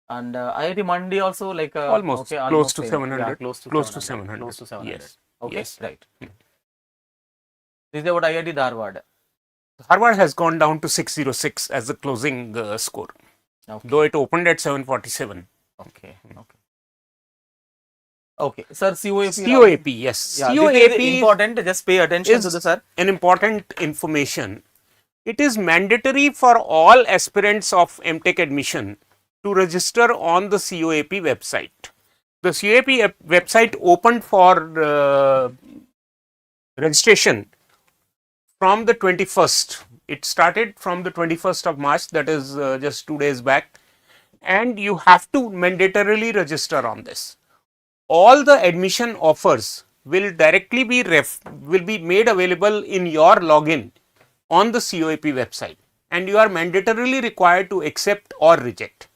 And IIT Mandi also like almost close to 700. Yeah, close to 700. Close to 700. Yes. Okay, yes. Right. This is about IIT Dharwad. Harvard has gone down to 606 as the closing score, though it opened at 747. Okay. Okay. Okay, sir, COAP. COAP, yes. Yeah, COAP this is important. Just pay attention to the sir. An important information. It is mandatory for all aspirants of M.Tech admission to register on the COAP website. The COAP website opened for registration from the 21st. It started from the 21st of March, that is just 2 days back, and you have to mandatorily register on this. All the admission offers will directly be made available in your login on the COAP website, and you are mandatorily required to accept or reject.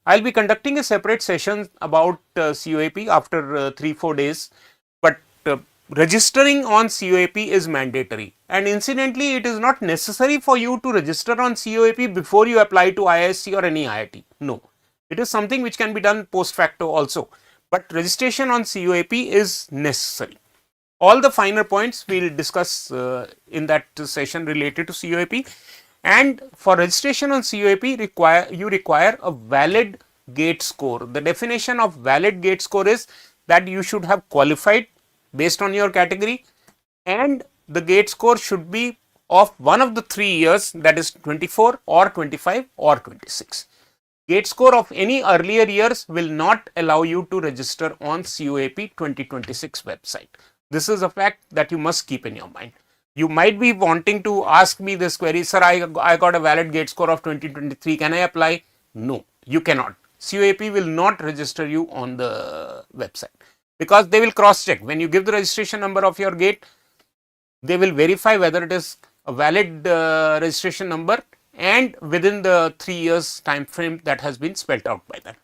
I will be conducting a separate session about COAP after 3-4 days, but registering on COAP is mandatory, and incidentally it is not necessary for you to register on COAP before you apply to IISc or any IIT. No, it is something which can be done post facto also, but registration on COAP is necessary. All the finer points we will discuss in that session related to COAP, and for registration on COAP you require a valid gate score. The definition of valid gate score is that you should have qualified based on your category, and the gate score should be of one of the 3 years, that is 24 or 25 or 26. Gate score of any earlier years will not allow you to register on COAP 2026 website. This is a fact that you must keep in your mind. You might be wanting to ask me this query, sir, I got a valid gate score of 2023, can I apply? No, you cannot. COAP will not register you on the website, because they will cross check. When you give the registration number of your gate, they will verify whether it is a valid registration number and within the 3 years time frame that has been spelled out by them.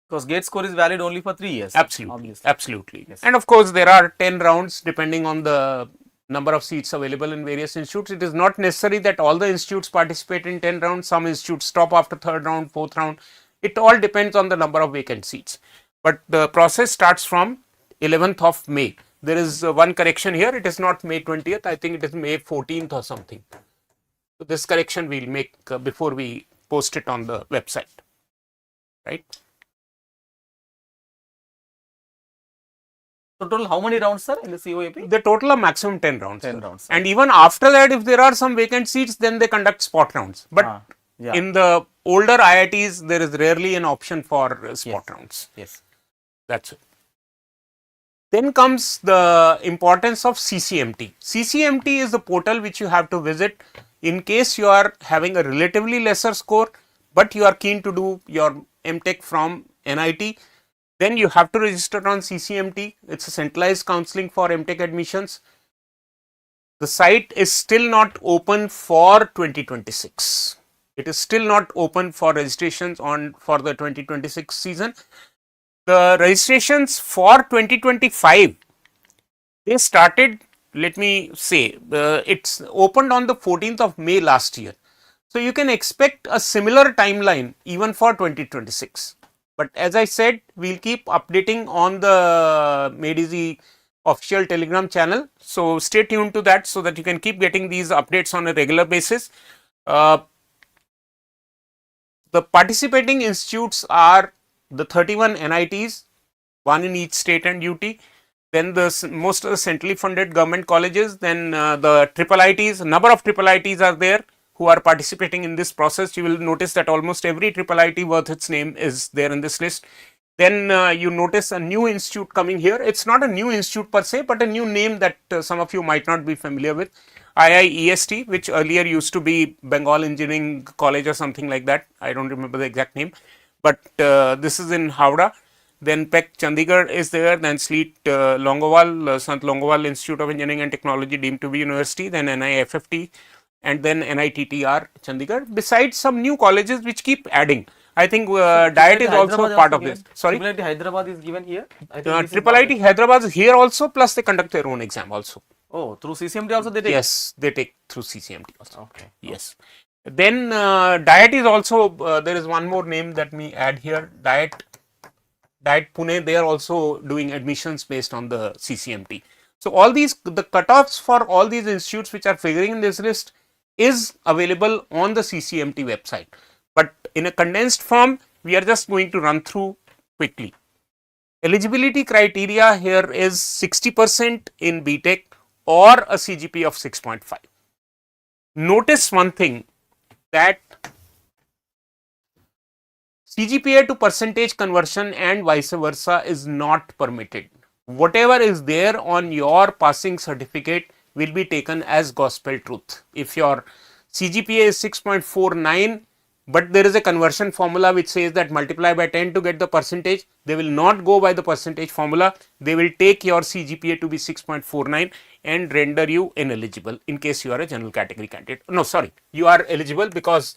Because gate score is valid only for 3 years. Absolutely. Obviously. Absolutely. Yes. And of course, there are 10 rounds depending on the number of seats available in various institutes. It is not necessary that all the institutes participate in 10 rounds. Some institutes stop after 3rd round, 4th round. It all depends on the number of vacant seats. But the process starts from 11th of May. There is one correction here. It is not May 20th. I think it is May 14th or something. So this correction we will make before we post it on the website. Right. Total how many rounds, sir, in the COAP? The total are maximum 10 rounds. 10 rounds. Sir. And even after that, if there are some vacant seats, then they conduct spot rounds. But in the older IITs, there is rarely an option for spot rounds. Yes. That's it. Then comes the importance of CCMT. CCMT is the portal which you have to visit in case you are having a relatively lesser score, but you are keen to do your M.Tech from NIT. Then you have to register on CCMT. It's a centralized counseling for M.Tech admissions. The site is still not open for 2026. It is still not open for registrations for the 2026 season. The registrations for 2025, they started, let me say, it's opened on the 14th of May last year. So you can expect a similar timeline even for 2026. But as I said, we'll keep updating on the Made Easy official Telegram channel. So stay tuned to that so that you can keep getting these updates on a regular basis. The participating institutes are the 31 NITs, one in each state and UT. Then the most of the centrally funded government colleges, then the IIITs, number of IIITs are there who are participating in this process. You will notice that almost every IIIT worth its name is there in this list. Then you notice a new institute coming here. It's not a new institute per se, but a new name that some of you might not be familiar with. IIEST, which earlier used to be Bengal Engineering College or something like that. I don't remember the exact name, but this is in Howrah. Then PEC Chandigarh is there, then SLEET Longowal, Sant Longowal Institute of Engineering and Technology deemed to be university, then NIFFT, and then NITTR Chandigarh, besides some new colleges which keep adding. I think Diet is also part of this. Sorry? Similarly, Hyderabad is given here. IIIT Hyderabad is here also, plus they conduct their own exam also. Oh, through CCMT also they take? Yes, they take through CCMT also. Okay. Yes. Then Diet is also, there is one more name that me add here, Diet Pune, they are also doing admissions based on the CCMT. So all these, the cutoffs for all these institutes which are figuring in this list is available on the CCMT website. But in a condensed form, we are just going to run through quickly. Eligibility criteria here is 60% in B.Tech or a CGPA of 6.5. Notice one thing, that CGPA to percentage conversion and vice versa is not permitted. Whatever is there on your passing certificate will be taken as gospel truth. If your CGPA is 6.49, but there is a conversion formula which says that multiply by 10 to get the percentage, they will not go by the percentage formula. They will take your CGPA to be 6.49 and render you ineligible in case you are a general category candidate. No, sorry, you are eligible because,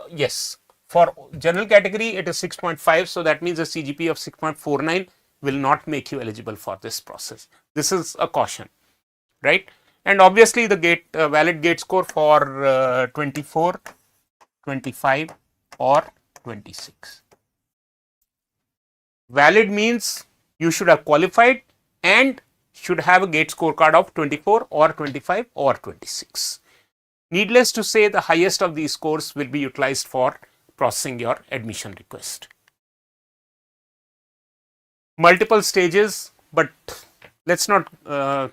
yes, for general category it is 6.5. So that means a CGPA of 6.49 will not make you eligible for this process. This is a caution, right? And obviously the valid gate score for 24, 25 or 26. Valid means you should have qualified and should have a gate scorecard of 24 or 25 or 26. Needless to say, the highest of these scores will be utilized for processing your admission request. Multiple stages, but let's not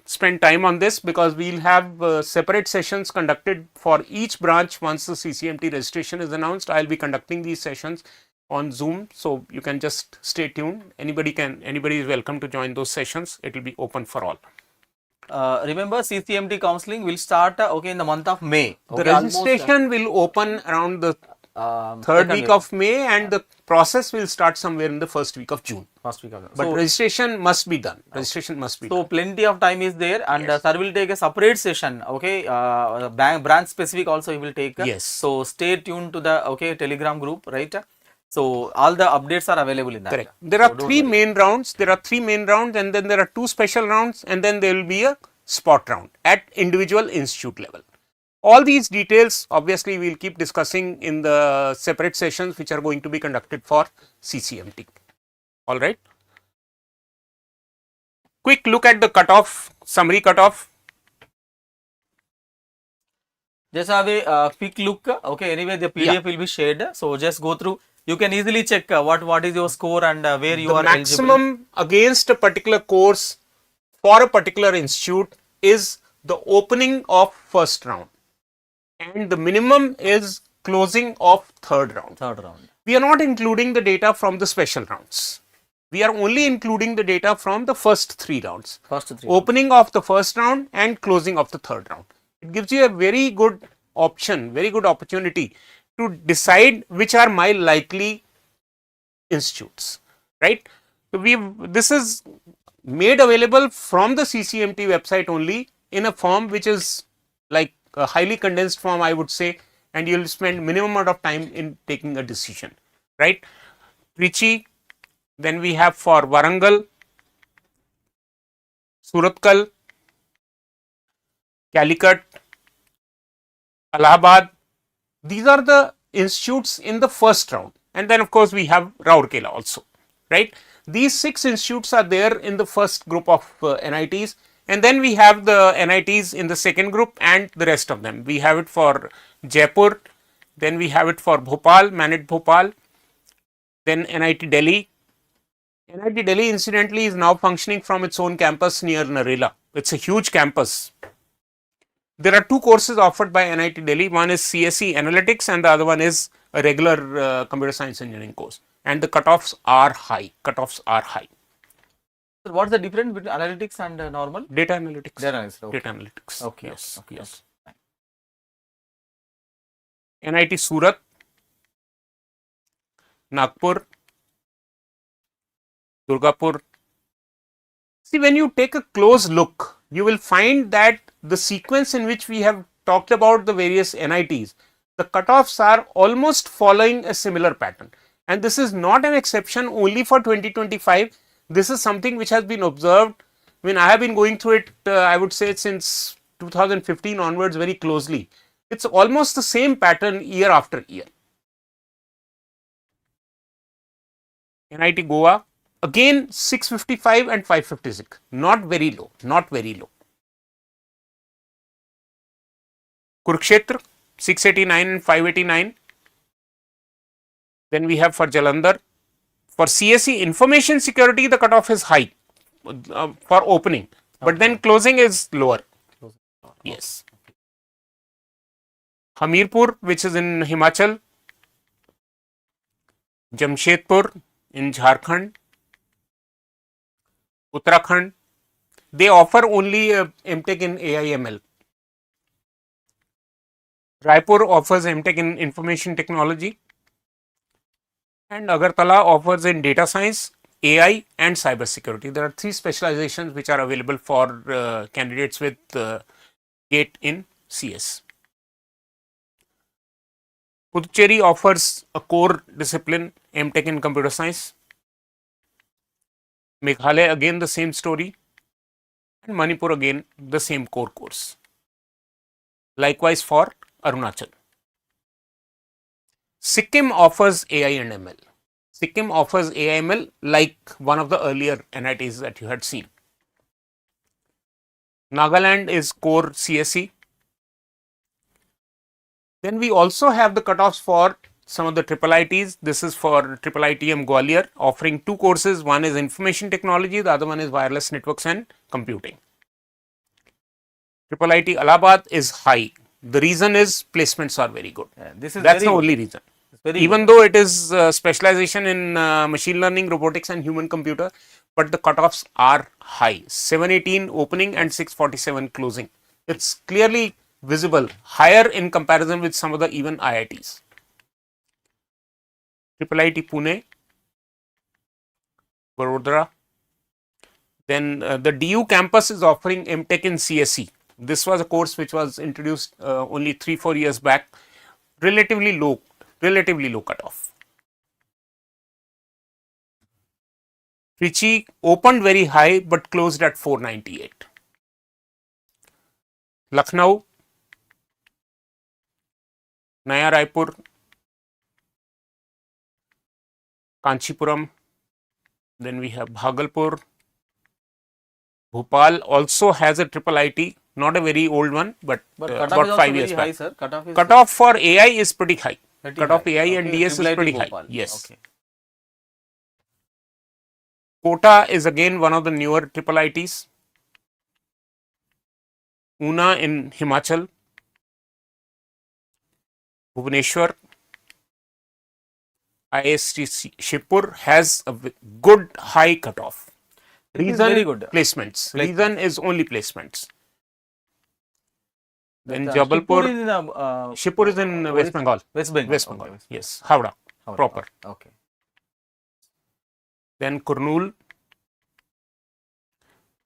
spend time on this because we'll have separate sessions conducted for each branch once the CCMT registration is announced. I'll be conducting these sessions on Zoom, so you can just stay tuned. Anybody is welcome to join those sessions. It will be open for all. Remember, CCMT counseling will start in the month of May. Okay, the registration will open around the third week of May, and the process will start somewhere in the first week of June. But so, registration must be done. Registration must be done. So plenty of time is there, and yes. Sir will take a separate session. Okay, branch specific also he will take. Yes. So stay tuned to the Telegram group, right? So all the updates are available in that. Correct. There are three main rounds. There are 3 main rounds, and then there are 2 special rounds, and then there will be a spot round at individual institute level. All these details obviously we will keep discussing in the separate sessions which are going to be conducted for CCMT. All right. Quick look at the cutoff, summary cutoff. Just have a quick look. Okay, anyway the PDF will be shared. So just go through. You can easily check what is your score and where you are eligible. The maximum against a particular course for a particular institute is the opening of first round, and the minimum is closing of third round. We are not including the data from the special rounds. We are only including the data from the first 3 rounds. Opening of the first round and closing of the third round. It gives you a very good option, very good opportunity to decide which are my likely institutes, right? So this is made available from the CCMT website only in a form which is like a highly condensed form, I would say, and you will spend minimum amount of time in taking a decision, right? Trichy, then we have for Warangal, Surathkal, Calicut, Allahabad. These are the institutes in the first round, and then of course we have Rourkela also, right. These 6 institutes are there in the first group of NITs, and then we have the NITs in the second group and the rest of them. We have it for Jaipur, then we have it for Bhopal, Manit Bhopal, then NIT Delhi. NIT Delhi incidentally is now functioning from its own campus near Narela. It's a huge campus. There are 2 courses offered by NIT Delhi. One is CSE Analytics and the other one is a regular computer science engineering course. And the cutoffs are high. Cutoffs are high. So what's the difference between analytics and normal? Data analytics. Data analytics. Okay. Data analytics. Okay. Yes. Okay. Yes. NIT Surat, Nagpur, Durgapur. See, when you take a close look, you will find that the sequence in which we have talked about the various NITs, the cutoffs are almost following a similar pattern. And this is not an exception only for 2025. This is something which has been observed when I have been going through it, I would say since 2015 onwards very closely. It's almost the same pattern year after year. NIT Goa, again 655 and 556, not very low, not very low. Kurukshetra, 689 and 589. Then we have for Jalandhar. For CSE Information Security, the cutoff is high for opening, but then closing is lower. Yes. Hamirpur, which is in Himachal, Jamshedpur in Jharkhand, Uttarakhand, they offer only M.Tech in AIML. Raipur offers M.Tech in Information Technology, and Agartala offers in Data Science, AI and Cyber Security. There are 3 specializations which are available for candidates with GATE in CS. Puducherry offers a core discipline, M.Tech in Computer Science. Meghalaya again the same story, and Manipur again the same core course. Likewise for Arunachal. Sikkim offers AI and ML. Sikkim offers AI/ML like one of the earlier NITs that you had seen. Nagaland is core CSE. Then we also have the cutoffs for some of the IIITs. This is for IIITM Gwalior, offering 2 courses. One is Information Technology, the other one is Wireless Networks and Computing. IIIT Allahabad is high. The reason is placements are very good. Yeah, this is That's the very only reason. very Even good. though it is specialization in machine learning, robotics and human computer, but the cutoffs are high. 718 opening and 647 closing. It's clearly visible, higher in comparison with some of the even IITs. IIIT Pune, Vadodara. Then the DU campus is offering M.Tech in CSE. This was a course which was introduced only 3-4 years back. Relatively low cutoff. Trichy opened very high but closed at 498. Lucknow, Naya Raipur, Kanchipuram, then we have Bhagalpur. Bhopal also has a IIIT, not a very old one, but about 5 years back. High, sir. Cutoff for AI is pretty high. Cutoff high. AI and DS is pretty high. Bhopal. Yes. Okay. Kota is again one of the newer IIITs. Una in Himachal. Bhubaneswar. IISc Shibpur has a good high cutoff. Reason very good. Placements. Reason is only placements. Then Jabalpur Jabalpur. Shibpur is in West Bengal. West Bengal. West Bengal. Okay. Yes. Howrah. Proper. Okay. Then Kurnool.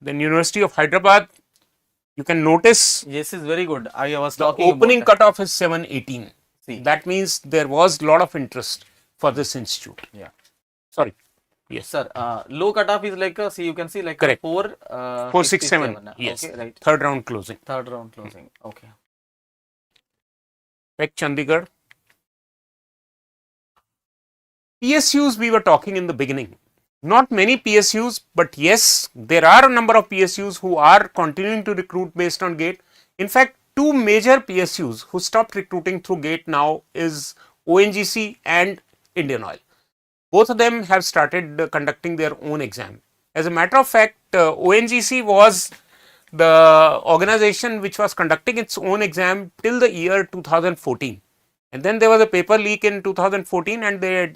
Then University of Hyderabad. You can notice. Yes, is very good. I was the talking opening about cutoff is 718. See. That means there was a lot of interest for this institute. Yeah. Sorry. Yes. Sir, low cutoff is like see you can see like correct. 467. Yes. Okay, right. Third round closing. Okay. PEC Chandigarh. PSUs we were talking in the beginning. Not many PSUs, but yes, there are a number of PSUs who are continuing to recruit based on GATE. In fact, two major PSUs who stopped recruiting through GATE now is ONGC and Indian Oil. Both of them have started conducting their own exam. As a matter of fact, ONGC was the organization which was conducting its own exam till the year 2014, and then there was a paper leak in 2014 and they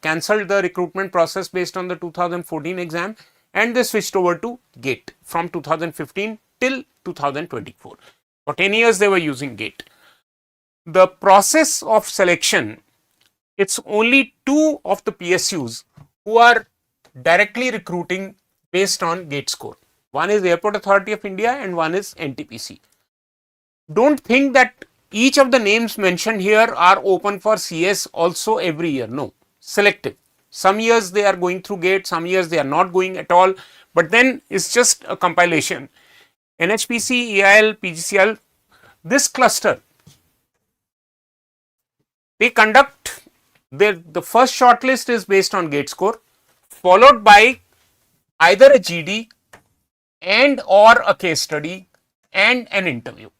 cancelled the recruitment process based on the 2014 exam, and they switched over to GATE from 2015 till 2024. For 10 years they were using GATE. The process of selection, it's only two of the PSUs who are directly recruiting based on GATE score. One is Airport Authority of India and one is NTPC. Don't think that each of the names mentioned here are open for CS also every year. No, selective. Some years they are going through GATE, some years they are not going at all, but then it's just a compilation. NHPC, EIL, PGCL, this cluster, they conduct the first shortlist is based on GATE score, followed by either a GD and or a case study and an interview.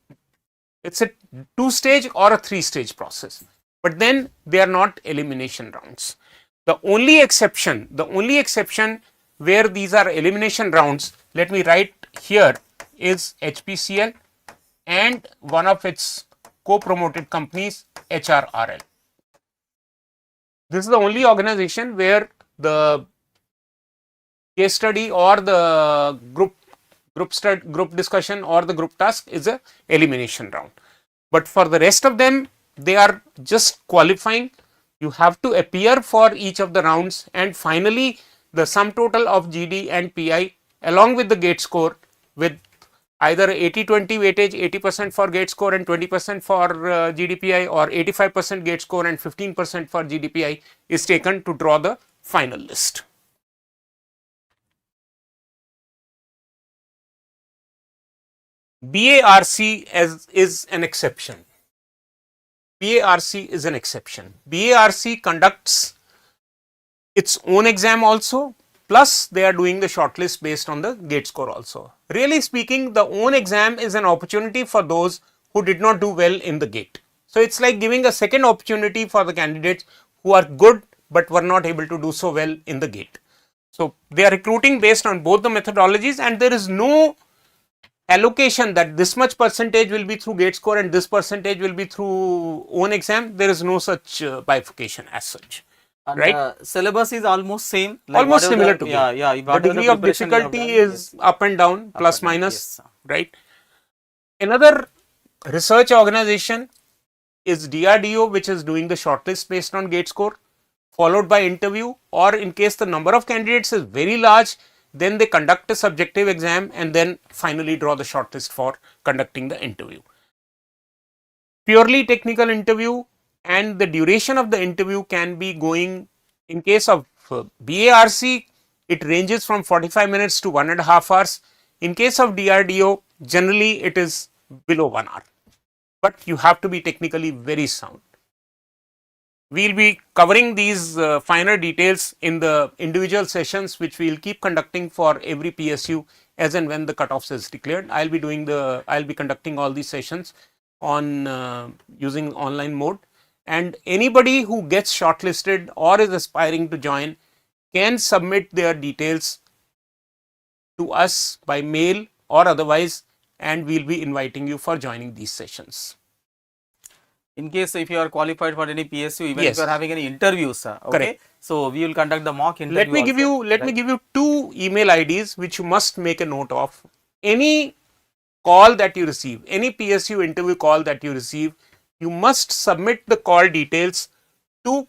It's a 2-stage or a 3-stage process, but then they are not elimination rounds. The only exception where these are elimination rounds, let me write here, is HPCL and one of its co-promoted companies, HRRL. This is the only organization where the case study or the group discussion or the group task is a elimination round. But for the rest of them, they are just qualifying. You have to appear for each of the rounds, and finally the sum total of GD and PI along with the GATE score, with either 80-20 weightage, 80% for GATE score and 20% for GDPI, or 85% GATE score and 15% for GDPI, is taken to draw the final list. BARC is an exception. BARC is an exception. BARC conducts its own exam also, plus they are doing the shortlist based on the GATE score also. Really speaking, the own exam is an opportunity for those who did not do well in the GATE. So it's like giving a second opportunity for the candidates who are good but were not able to do so well in the GATE. So they are recruiting based on both the methodologies, and there is no allocation that this much percentage will be through GATE score and this percentage will be through own exam. There is no such bifurcation as such. And right? Syllabus is almost same. Like almost similar to GATE. Yeah. The degree of difficulty is up and down, plus minus, right? Another research organization is DRDO, which is doing the shortlist based on GATE score, followed by interview, or in case the number of candidates is very large, then they conduct a subjective exam and then finally draw the shortlist for conducting the interview. Purely technical interview, and the duration of the interview can be going, in case of BARC, it ranges from 45 minutes to 1.5 hours. In case of DRDO, generally it is below 1 hour, but you have to be technically very sound. We will be covering these finer details in the individual sessions, which we will keep conducting for every PSU as and when the cutoffs is declared. I will be conducting all these sessions on using online mode, and anybody who gets shortlisted or is aspiring to join can submit their details to us by mail or otherwise, and we will be inviting you for joining these sessions. In case if you are qualified for any PSU, even if you are having any interviews, okay. Correct. So we will conduct the mock interview. Let me give you two email IDs which you must make a note of. Any call that you receive, any PSU interview call that you receive, you must submit the call details to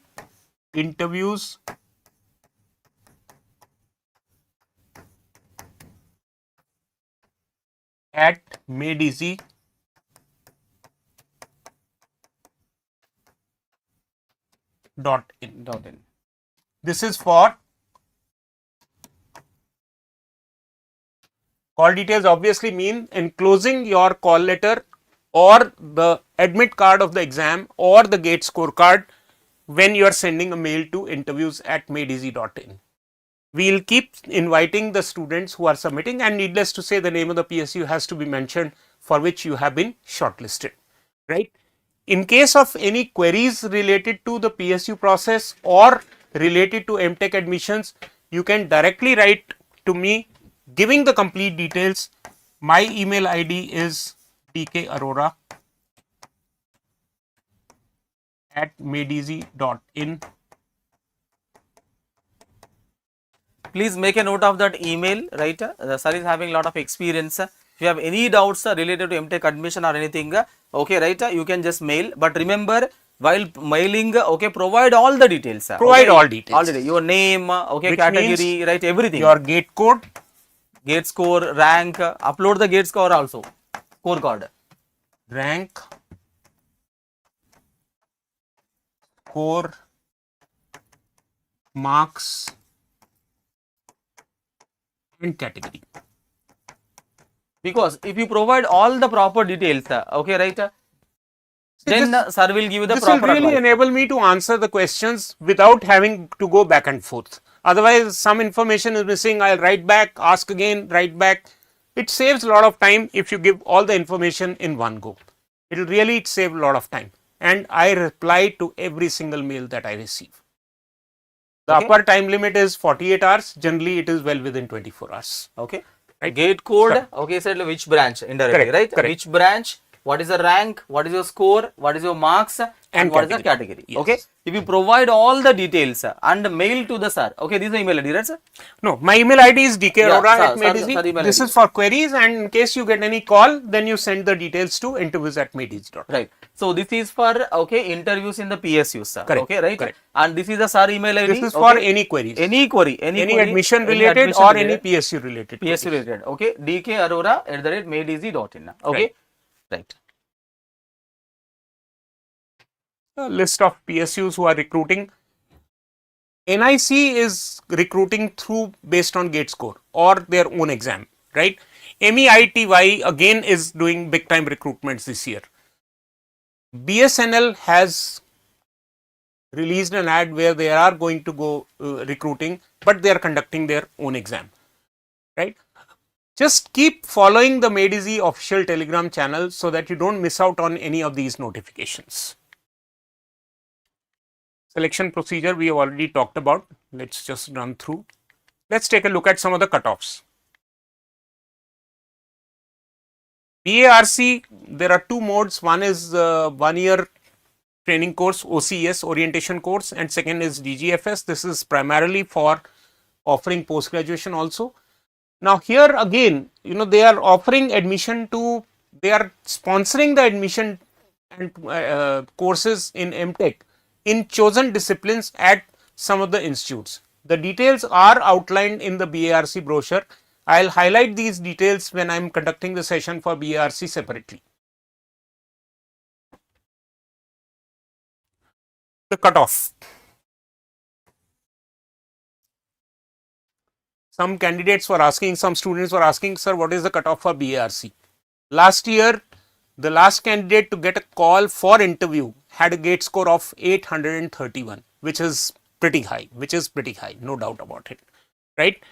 interviews@madeasy.in. This is for call details. Obviously mean enclosing your call letter or the admit card of the exam or the GATE scorecard when you are sending a mail to interviews@madeeasy.in. We will keep inviting the students who are submitting, and needless to say, the name of the PSU has to be mentioned for which you have been shortlisted, right. In case of any queries related to the PSU process or related to M.Tech admissions, you can directly write to me giving the complete details. My email ID is dkarora@madeeasy.in. Please make a note of that email, right? The sir is having a lot of experience. If you have any doubts related to M.Tech admission or anything, okay, right? You can just mail. But remember, while mailing, okay, provide all the details. Provide all details. All details. Your name, okay, Which category, right? Everything. Your gate code, gate score, rank. Upload the gate score also. Scorecard. Rank, score, marks, and category. Because if you provide all the proper details, okay, right, then sir will give you the this proper will really advice. enable me to answer the questions without having to go back and forth. Otherwise, some information is missing, I'll write back, ask again, write back. It saves a lot of time if you give all the information in one go. It will really save a lot of time, and I reply to every single mail that I receive. The upper time limit is 48 hours. Generally, it is well within 24 hours. Okay. Right. Gate code, okay, said which branch indirectly, Correct, right? correct. Which branch, what is the rank, what is your score, what is your marks, and what is the category. Yes. Okay. If you provide all the details and mail to the sir, okay, this is the email ID, right, sir? No, my email ID is dkarora@madeeasy. Sir, This is for queries, and in case you get any call, then you send the details to interviews@madeeasy.in. Right. So this is for, okay, interviews in the PSU, sir. Correct. Okay, right? Correct. And this is the sir email ID. This is for any queries. Any query, any admission any related admission or related, any PSU related. PSU related. Okay. dkarora@madeeasy.in. Okay. Right. A list of PSUs who are recruiting. NIC is recruiting through based on gate score or their own exam, right? MEITY again is doing big time recruitments this year. BSNL has released an ad where they are going to go recruiting, but they are conducting their own exam, right? Just keep following the MadeEasy official Telegram channel so that you don't miss out on any of these notifications. Selection procedure we have already talked about. Let's just run through. Let's take a look at some of the cutoffs. BARC, there are two modes. One is 1 year training course, OCS, orientation course, and second is DGFS. This is primarily for offering post graduation also. Now here again, you know, they are offering admission to, they are sponsoring the admission and courses in M.Tech in chosen disciplines at some of the institutes. The details are outlined in the BARC brochure. I will highlight these details when I am conducting the session for BARC separately. The cutoff. Some candidates were asking, some students were asking, sir, what is the cutoff for BARC? Last year, the last candidate to get a call for interview had a gate score of 831, which is pretty high, no doubt about it, right?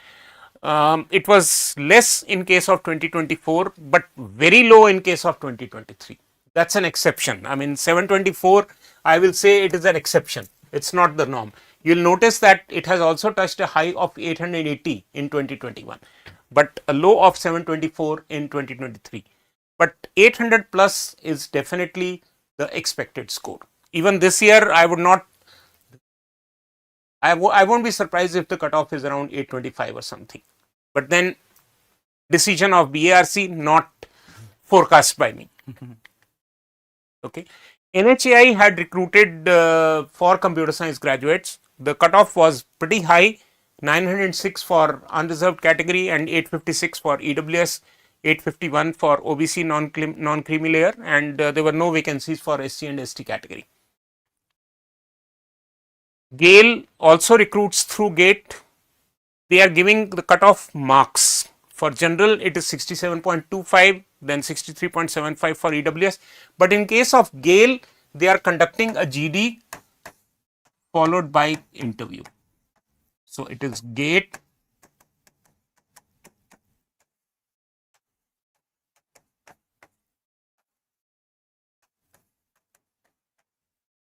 It was less in case of 2024, but very low in case of 2023. That's an exception. I mean, 724, I will say it is an exception. It's not the norm. You'll notice that it has also touched a high of 880 in 2021, but a low of 724 in 2023. But 800 plus is definitely the expected score. Even this year, I would not, I won't be surprised if the cutoff is around 825 or something. But then decision of BARC not forecast by me. Okay. NHAI had recruited for computer science graduates. The cutoff was pretty high, 906 for unreserved category and 856 for EWS, 851 for OBC non-creamy layer, and there were no vacancies for SC and ST category. GAIL also recruits through GATE. They are giving the cutoff marks. For general, it is 67.25, then 63.75 for EWS. But in case of GAIL, they are conducting a GD followed by interview. So it is gate,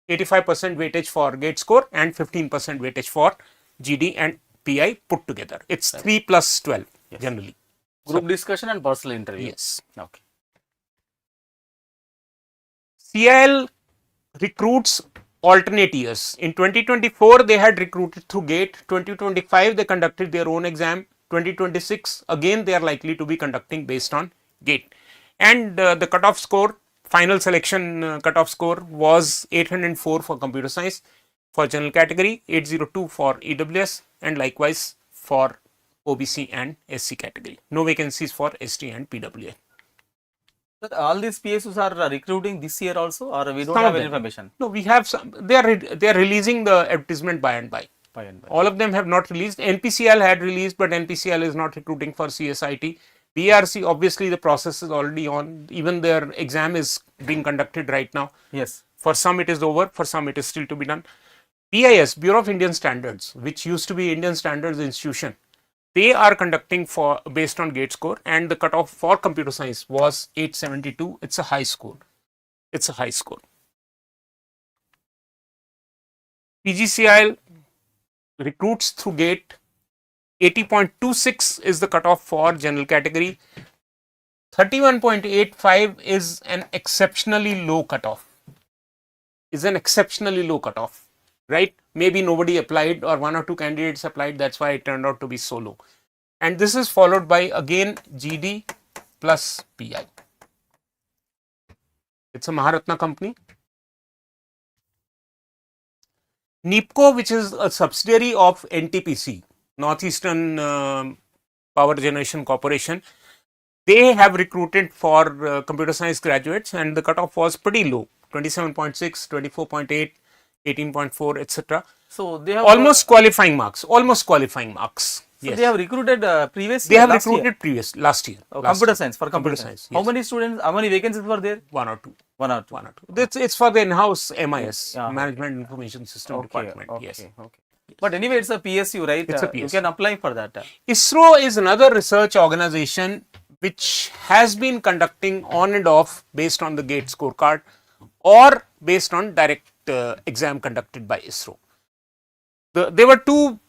%85 weightage for gate score and 15% weightage for GD and PI put together. It's 3 plus 12 generally. Group discussion and personal interview. Yes. Okay. CIL recruits alternate years. In 2024, they had recruited through GATE. 2025, they conducted their own exam. 2026, again, they are likely to be conducting based on GATE. And the cutoff score, final selection cutoff score was 804 for computer science, for general category, 802 for EWS, and likewise for OBC and SC category. No vacancies for ST and PWA. All these PSUs are recruiting this year also, or we don't Some have of any them. information? No, we have some. They are releasing the advertisement by and by. All of them have not released. NPCL had released, but NPCL is not recruiting for CSIT. BRC, obviously the process is already on. Even their exam is being conducted right now. Yes. For some it is over, for some it is still to be done. BIS, Bureau of Indian Standards, which used to be Indian Standards Institution, they are conducting for based on GATE score, and the cutoff for computer science was 872. It's a high score. It's a high score. PGCIL recruits through GATE. 80.26 is the cutoff for general category. 31.85 is an exceptionally low cutoff. Right? Maybe nobody applied or 1 or 2 candidates applied. That's why it turned out to be so low. And this is followed by again GD plus PI. It's a Maharatna company. NIPCO, which is a subsidiary of NTPC, Northeastern Power Generation Corporation, they have recruited for computer science graduates, and the cutoff was pretty low, 27.6, 24.8, 18.4, etc. So they have almost qualifying marks. So yes. they have recruited previously. They have recruited last year. Computer science, for computer science. How many students? How many vacancies were there? One or two. It's for the in-house MIS, Management Information System Department. Okay. Yes. Okay. But anyway, it's a PSU, right? It's a PSU. You can apply for that. ISRO is another research organization which has been conducting on and off based on the GATE scorecard or based on direct exam conducted by ISRO. There were two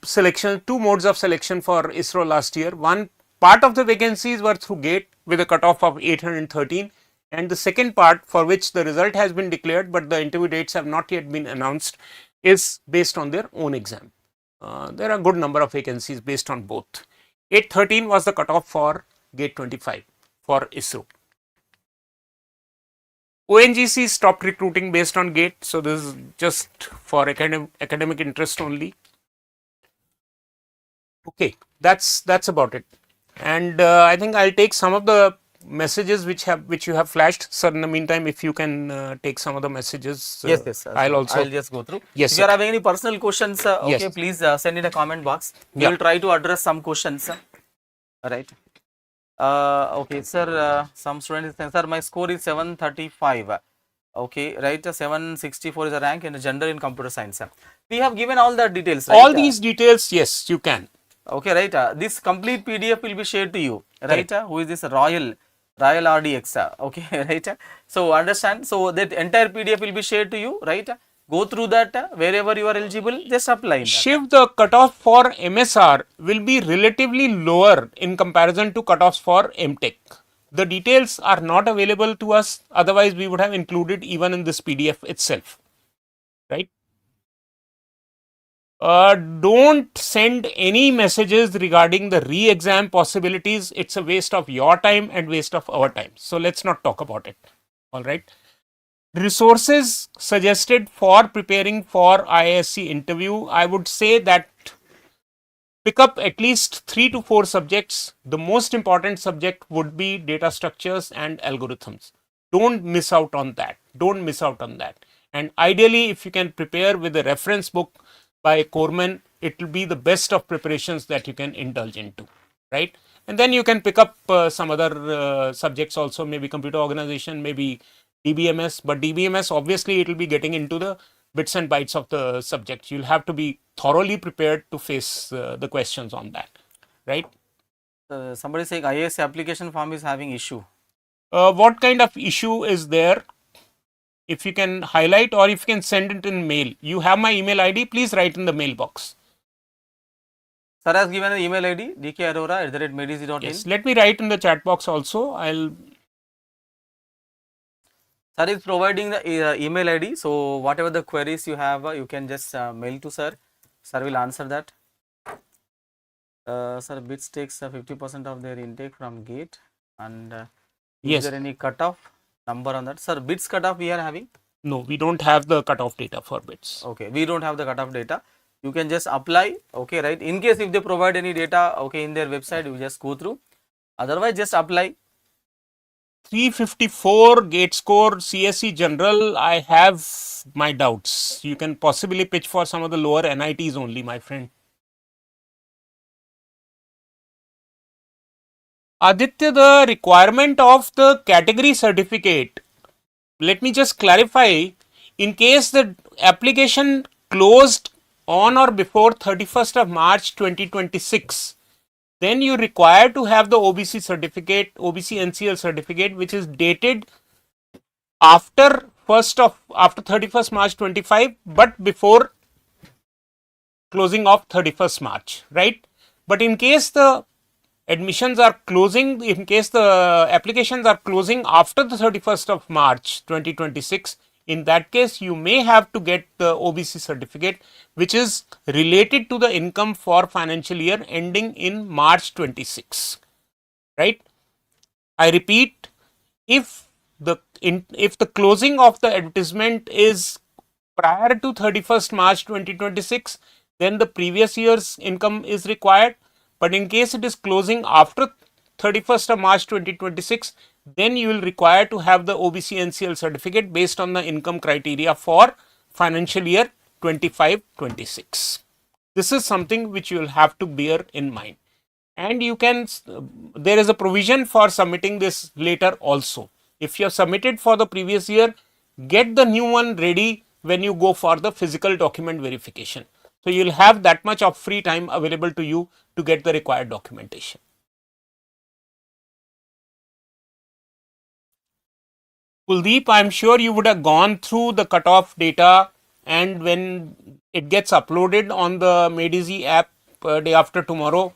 modes of selection for ISRO last year. One part of the vacancies were through GATE with a cutoff of 813, and the second part, for which the result has been declared but the interview dates have not yet been announced, is based on their own exam. There are a good number of vacancies based on both. 813 was the cutoff for GATE 25 for ISRO. ONGC stopped recruiting based on GATE, so this is just for academic interest only. Okay, that's about it. And I think I'll take some of the messages which you have flashed. Sir, in the meantime, if you can take some of the messages, yes. I'll just go through. Yes, if you are having any personal questions, okay, yes, please send in a comment box. We will try to address some questions. Right. Okay, sir. Some student is saying, sir, my score is 735. Okay, right. 764 is a rank in gender in computer science. We have given all the details. Right? All these details, yes, you can. Okay, right. This complete PDF will be shared to you. Right. Who is this Royal RDX? Okay, right. So understand. So that entire PDF will be shared to you. Right. Go through that, wherever you are eligible, just apply. Shiv, the cutoff for MSR will be relatively lower in comparison to cutoffs for M.Tech. The details are not available to us, otherwise we would have included even in this PDF itself. Right? Don't send any messages regarding the re-exam possibilities. It's a waste of your time and waste of our time. So let's not talk about it. All right. Resources suggested for preparing for IISc interview, I would say that pick up at least 3 to 4 subjects. The most important subject would be data structures and algorithms. Don't miss out on that. And ideally, if you can prepare with a reference book by Corman, it will be the best of preparations that you can indulge into, right? And then you can pick up some other subjects also, maybe computer organization, maybe DBMS, but DBMS obviously it will be getting into the bits and bytes of the subject. You'll have to be thoroughly prepared to face the questions on that, right? Somebody saying IISc application form is having issue. What kind of issue is there? If you can highlight or if you can send it in mail. You have my email ID, please write in the mailbox. Sir has given an email ID dkarora@medc.in. Yes, let me write in the chat box also. I'll. Sir is providing the email ID. So whatever the queries you have, you can just mail to sir. Sir will answer that. Sir, BITS takes 50% of their intake from GATE, and Yes. is there any cutoff number on that? Sir, BITS cutoff we are having? No, we don't have the cutoff data for bits. Okay, we don't have the cutoff data. You can just apply, okay, right? In case if they provide any data, okay, in their website, you just go through. Otherwise, just apply. 354 gate score CSE general, I have my doubts. You can possibly pitch for some of the lower NITs only, my friend. Aditya, the requirement of the category certificate, let me just clarify, in case the application closed on or before 31st of March 2026, then you require to have the OBC certificate, OBC NCL certificate, which is dated after 31st March 25, but before closing of 31st March, right? But in case the admissions are closing, in case the applications are closing after the 31st of March 2026, in that case you may have to get the OBC certificate, which is related to the income for financial year ending in March 26, right? I repeat, if the closing of the advertisement is prior to 31st March 2026, then the previous year's income is required. But in case it is closing after 31st of March 2026, then you will require to have the OBC NCL certificate based on the income criteria for financial year 25-26. This is something which you will have to bear in mind. And you can, there is a provision for submitting this later also. If you have submitted for the previous year, get the new one ready when you go for the physical document verification. So you will have that much of free time available to you to get the required documentation. Kuldeep, I am sure you would have gone through the cutoff data, and when it gets uploaded on the MedEasy app day after tomorrow,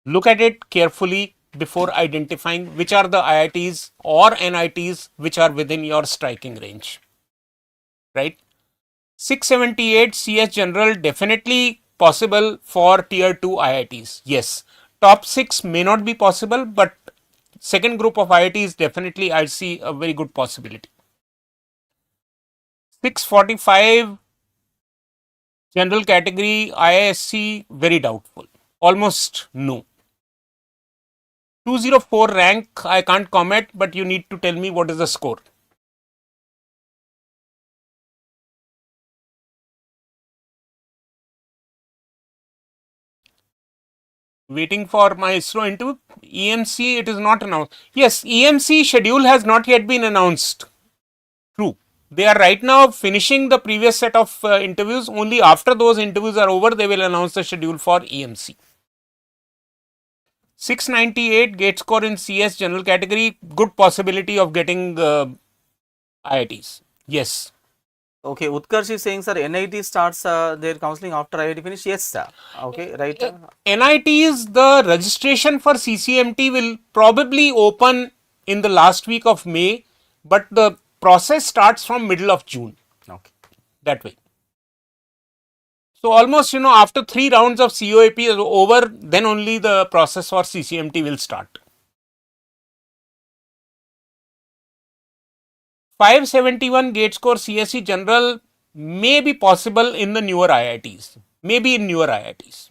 look at it carefully before identifying which are the IITs or NITs which are within your striking range, right? 678 CS General definitely possible for tier 2 IITs. Yes, top 6 may not be possible, but second group of IITs definitely I see a very good possibility. 645 general category IISc, very doubtful, almost no. 204 rank, I can't comment, but you need to tell me what is the score. Waiting for my ISRO interview. EMC, it is not announced. Yes, EMC schedule has not yet been announced. True. They are right now finishing the previous set of interviews. Only after those interviews are over, they will announce the schedule for EMC. 698 gate score in CS general category. Good possibility of getting IITs. Yes. Okay, Utkarsh is saying, sir, NIT starts their counseling after IIT finish. Yes, sir. Okay, right. NITs, the registration for CCMT will probably open in the last week of May, but the process starts from middle of June. Okay. That way. So almost, after 3 rounds of COAP is over, then only the process for CCMT will start. 571 gate score CSE general may be possible in the newer IITs. Maybe in newer IITs.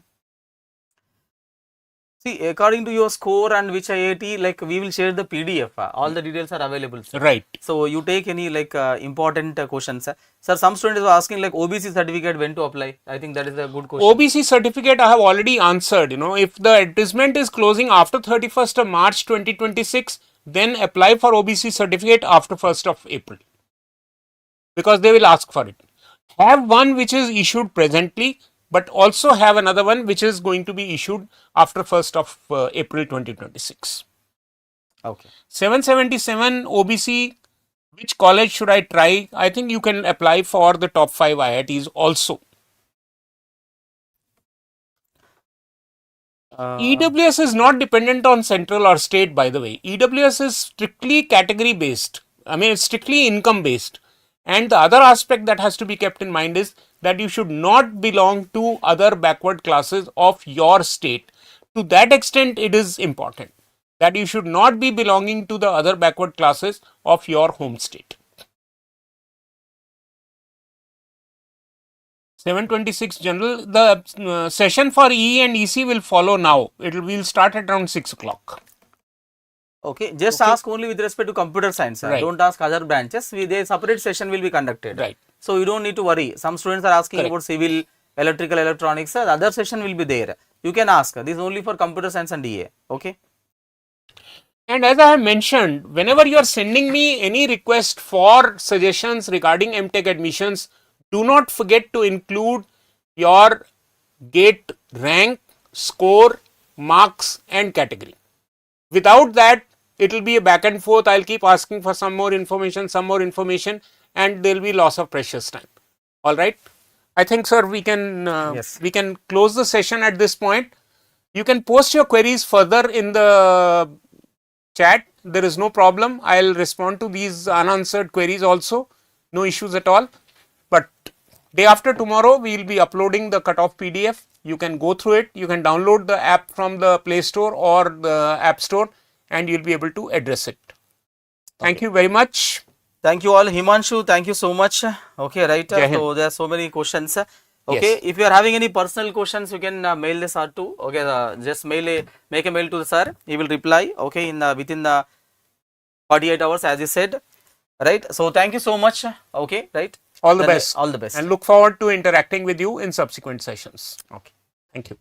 See, according to your score and which IIT, like we will share the PDF. All the details are available, sir. Right. So you take any like important questions, sir. Sir, some students are asking like OBC certificate when to apply. I think that is a good question. OBC certificate I have already answered. If the advertisement is closing after 31st of March 2026, then apply for OBC certificate after 1st of April, because they will ask for it. have one which is issued presently, but also have another one which is going to be issued after 1st of April 2026. Okay. 777 OBC, which college should I try? I think you can apply for the top 5 IITs also. EWS is not dependent on central or state, by the way. EWS is strictly category based. I mean, it's strictly income based. And the other aspect that has to be kept in mind is that you should not belong to other backward classes of your state. To that extent, it is important that you should not be belonging to the other backward classes of your home state. 726 general, the session for E and EC will follow now. We'll start at around 6 o'clock. Okay, just Okay. ask only with respect to computer science, sir. Right. Don't ask other branches. Their separate session will be conducted. Right. So you don't need to worry. Some students are asking Correct. about civil, electrical, electronics. The other session will be there. You can ask. This is only for computer science and DA. Okay. And as I have mentioned, whenever you are sending me any request for suggestions regarding M.Tech admissions, do not forget to include your gate rank, score, marks and category. Without that, it will be a back and forth. I'll keep asking for some more information, and there will be loss of precious time. All right. I think, sir, we can Yes. we can close the session at this point. You can post your queries further in the chat. There is no problem. I'll respond to these unanswered queries also. No issues at all. But day after tomorrow, we will be uploading the cutoff PDF. You can go through it. You can download the app from the Play Store or the App Store and you'll be able to address it. Thank you very much. Thank you all. Himanshu, thank you so much. Okay, right. Jai Hind. So there are so many questions. Okay, Yes. if you are having any personal questions, you can mail the sir too. Okay, just make a mail to the sir. He will reply. Okay, in within the 48 hours, as you said. Right. So thank you so much. Okay, right. All the Then best. All the best. And look forward to interacting with you in subsequent sessions. Okay. Thank you.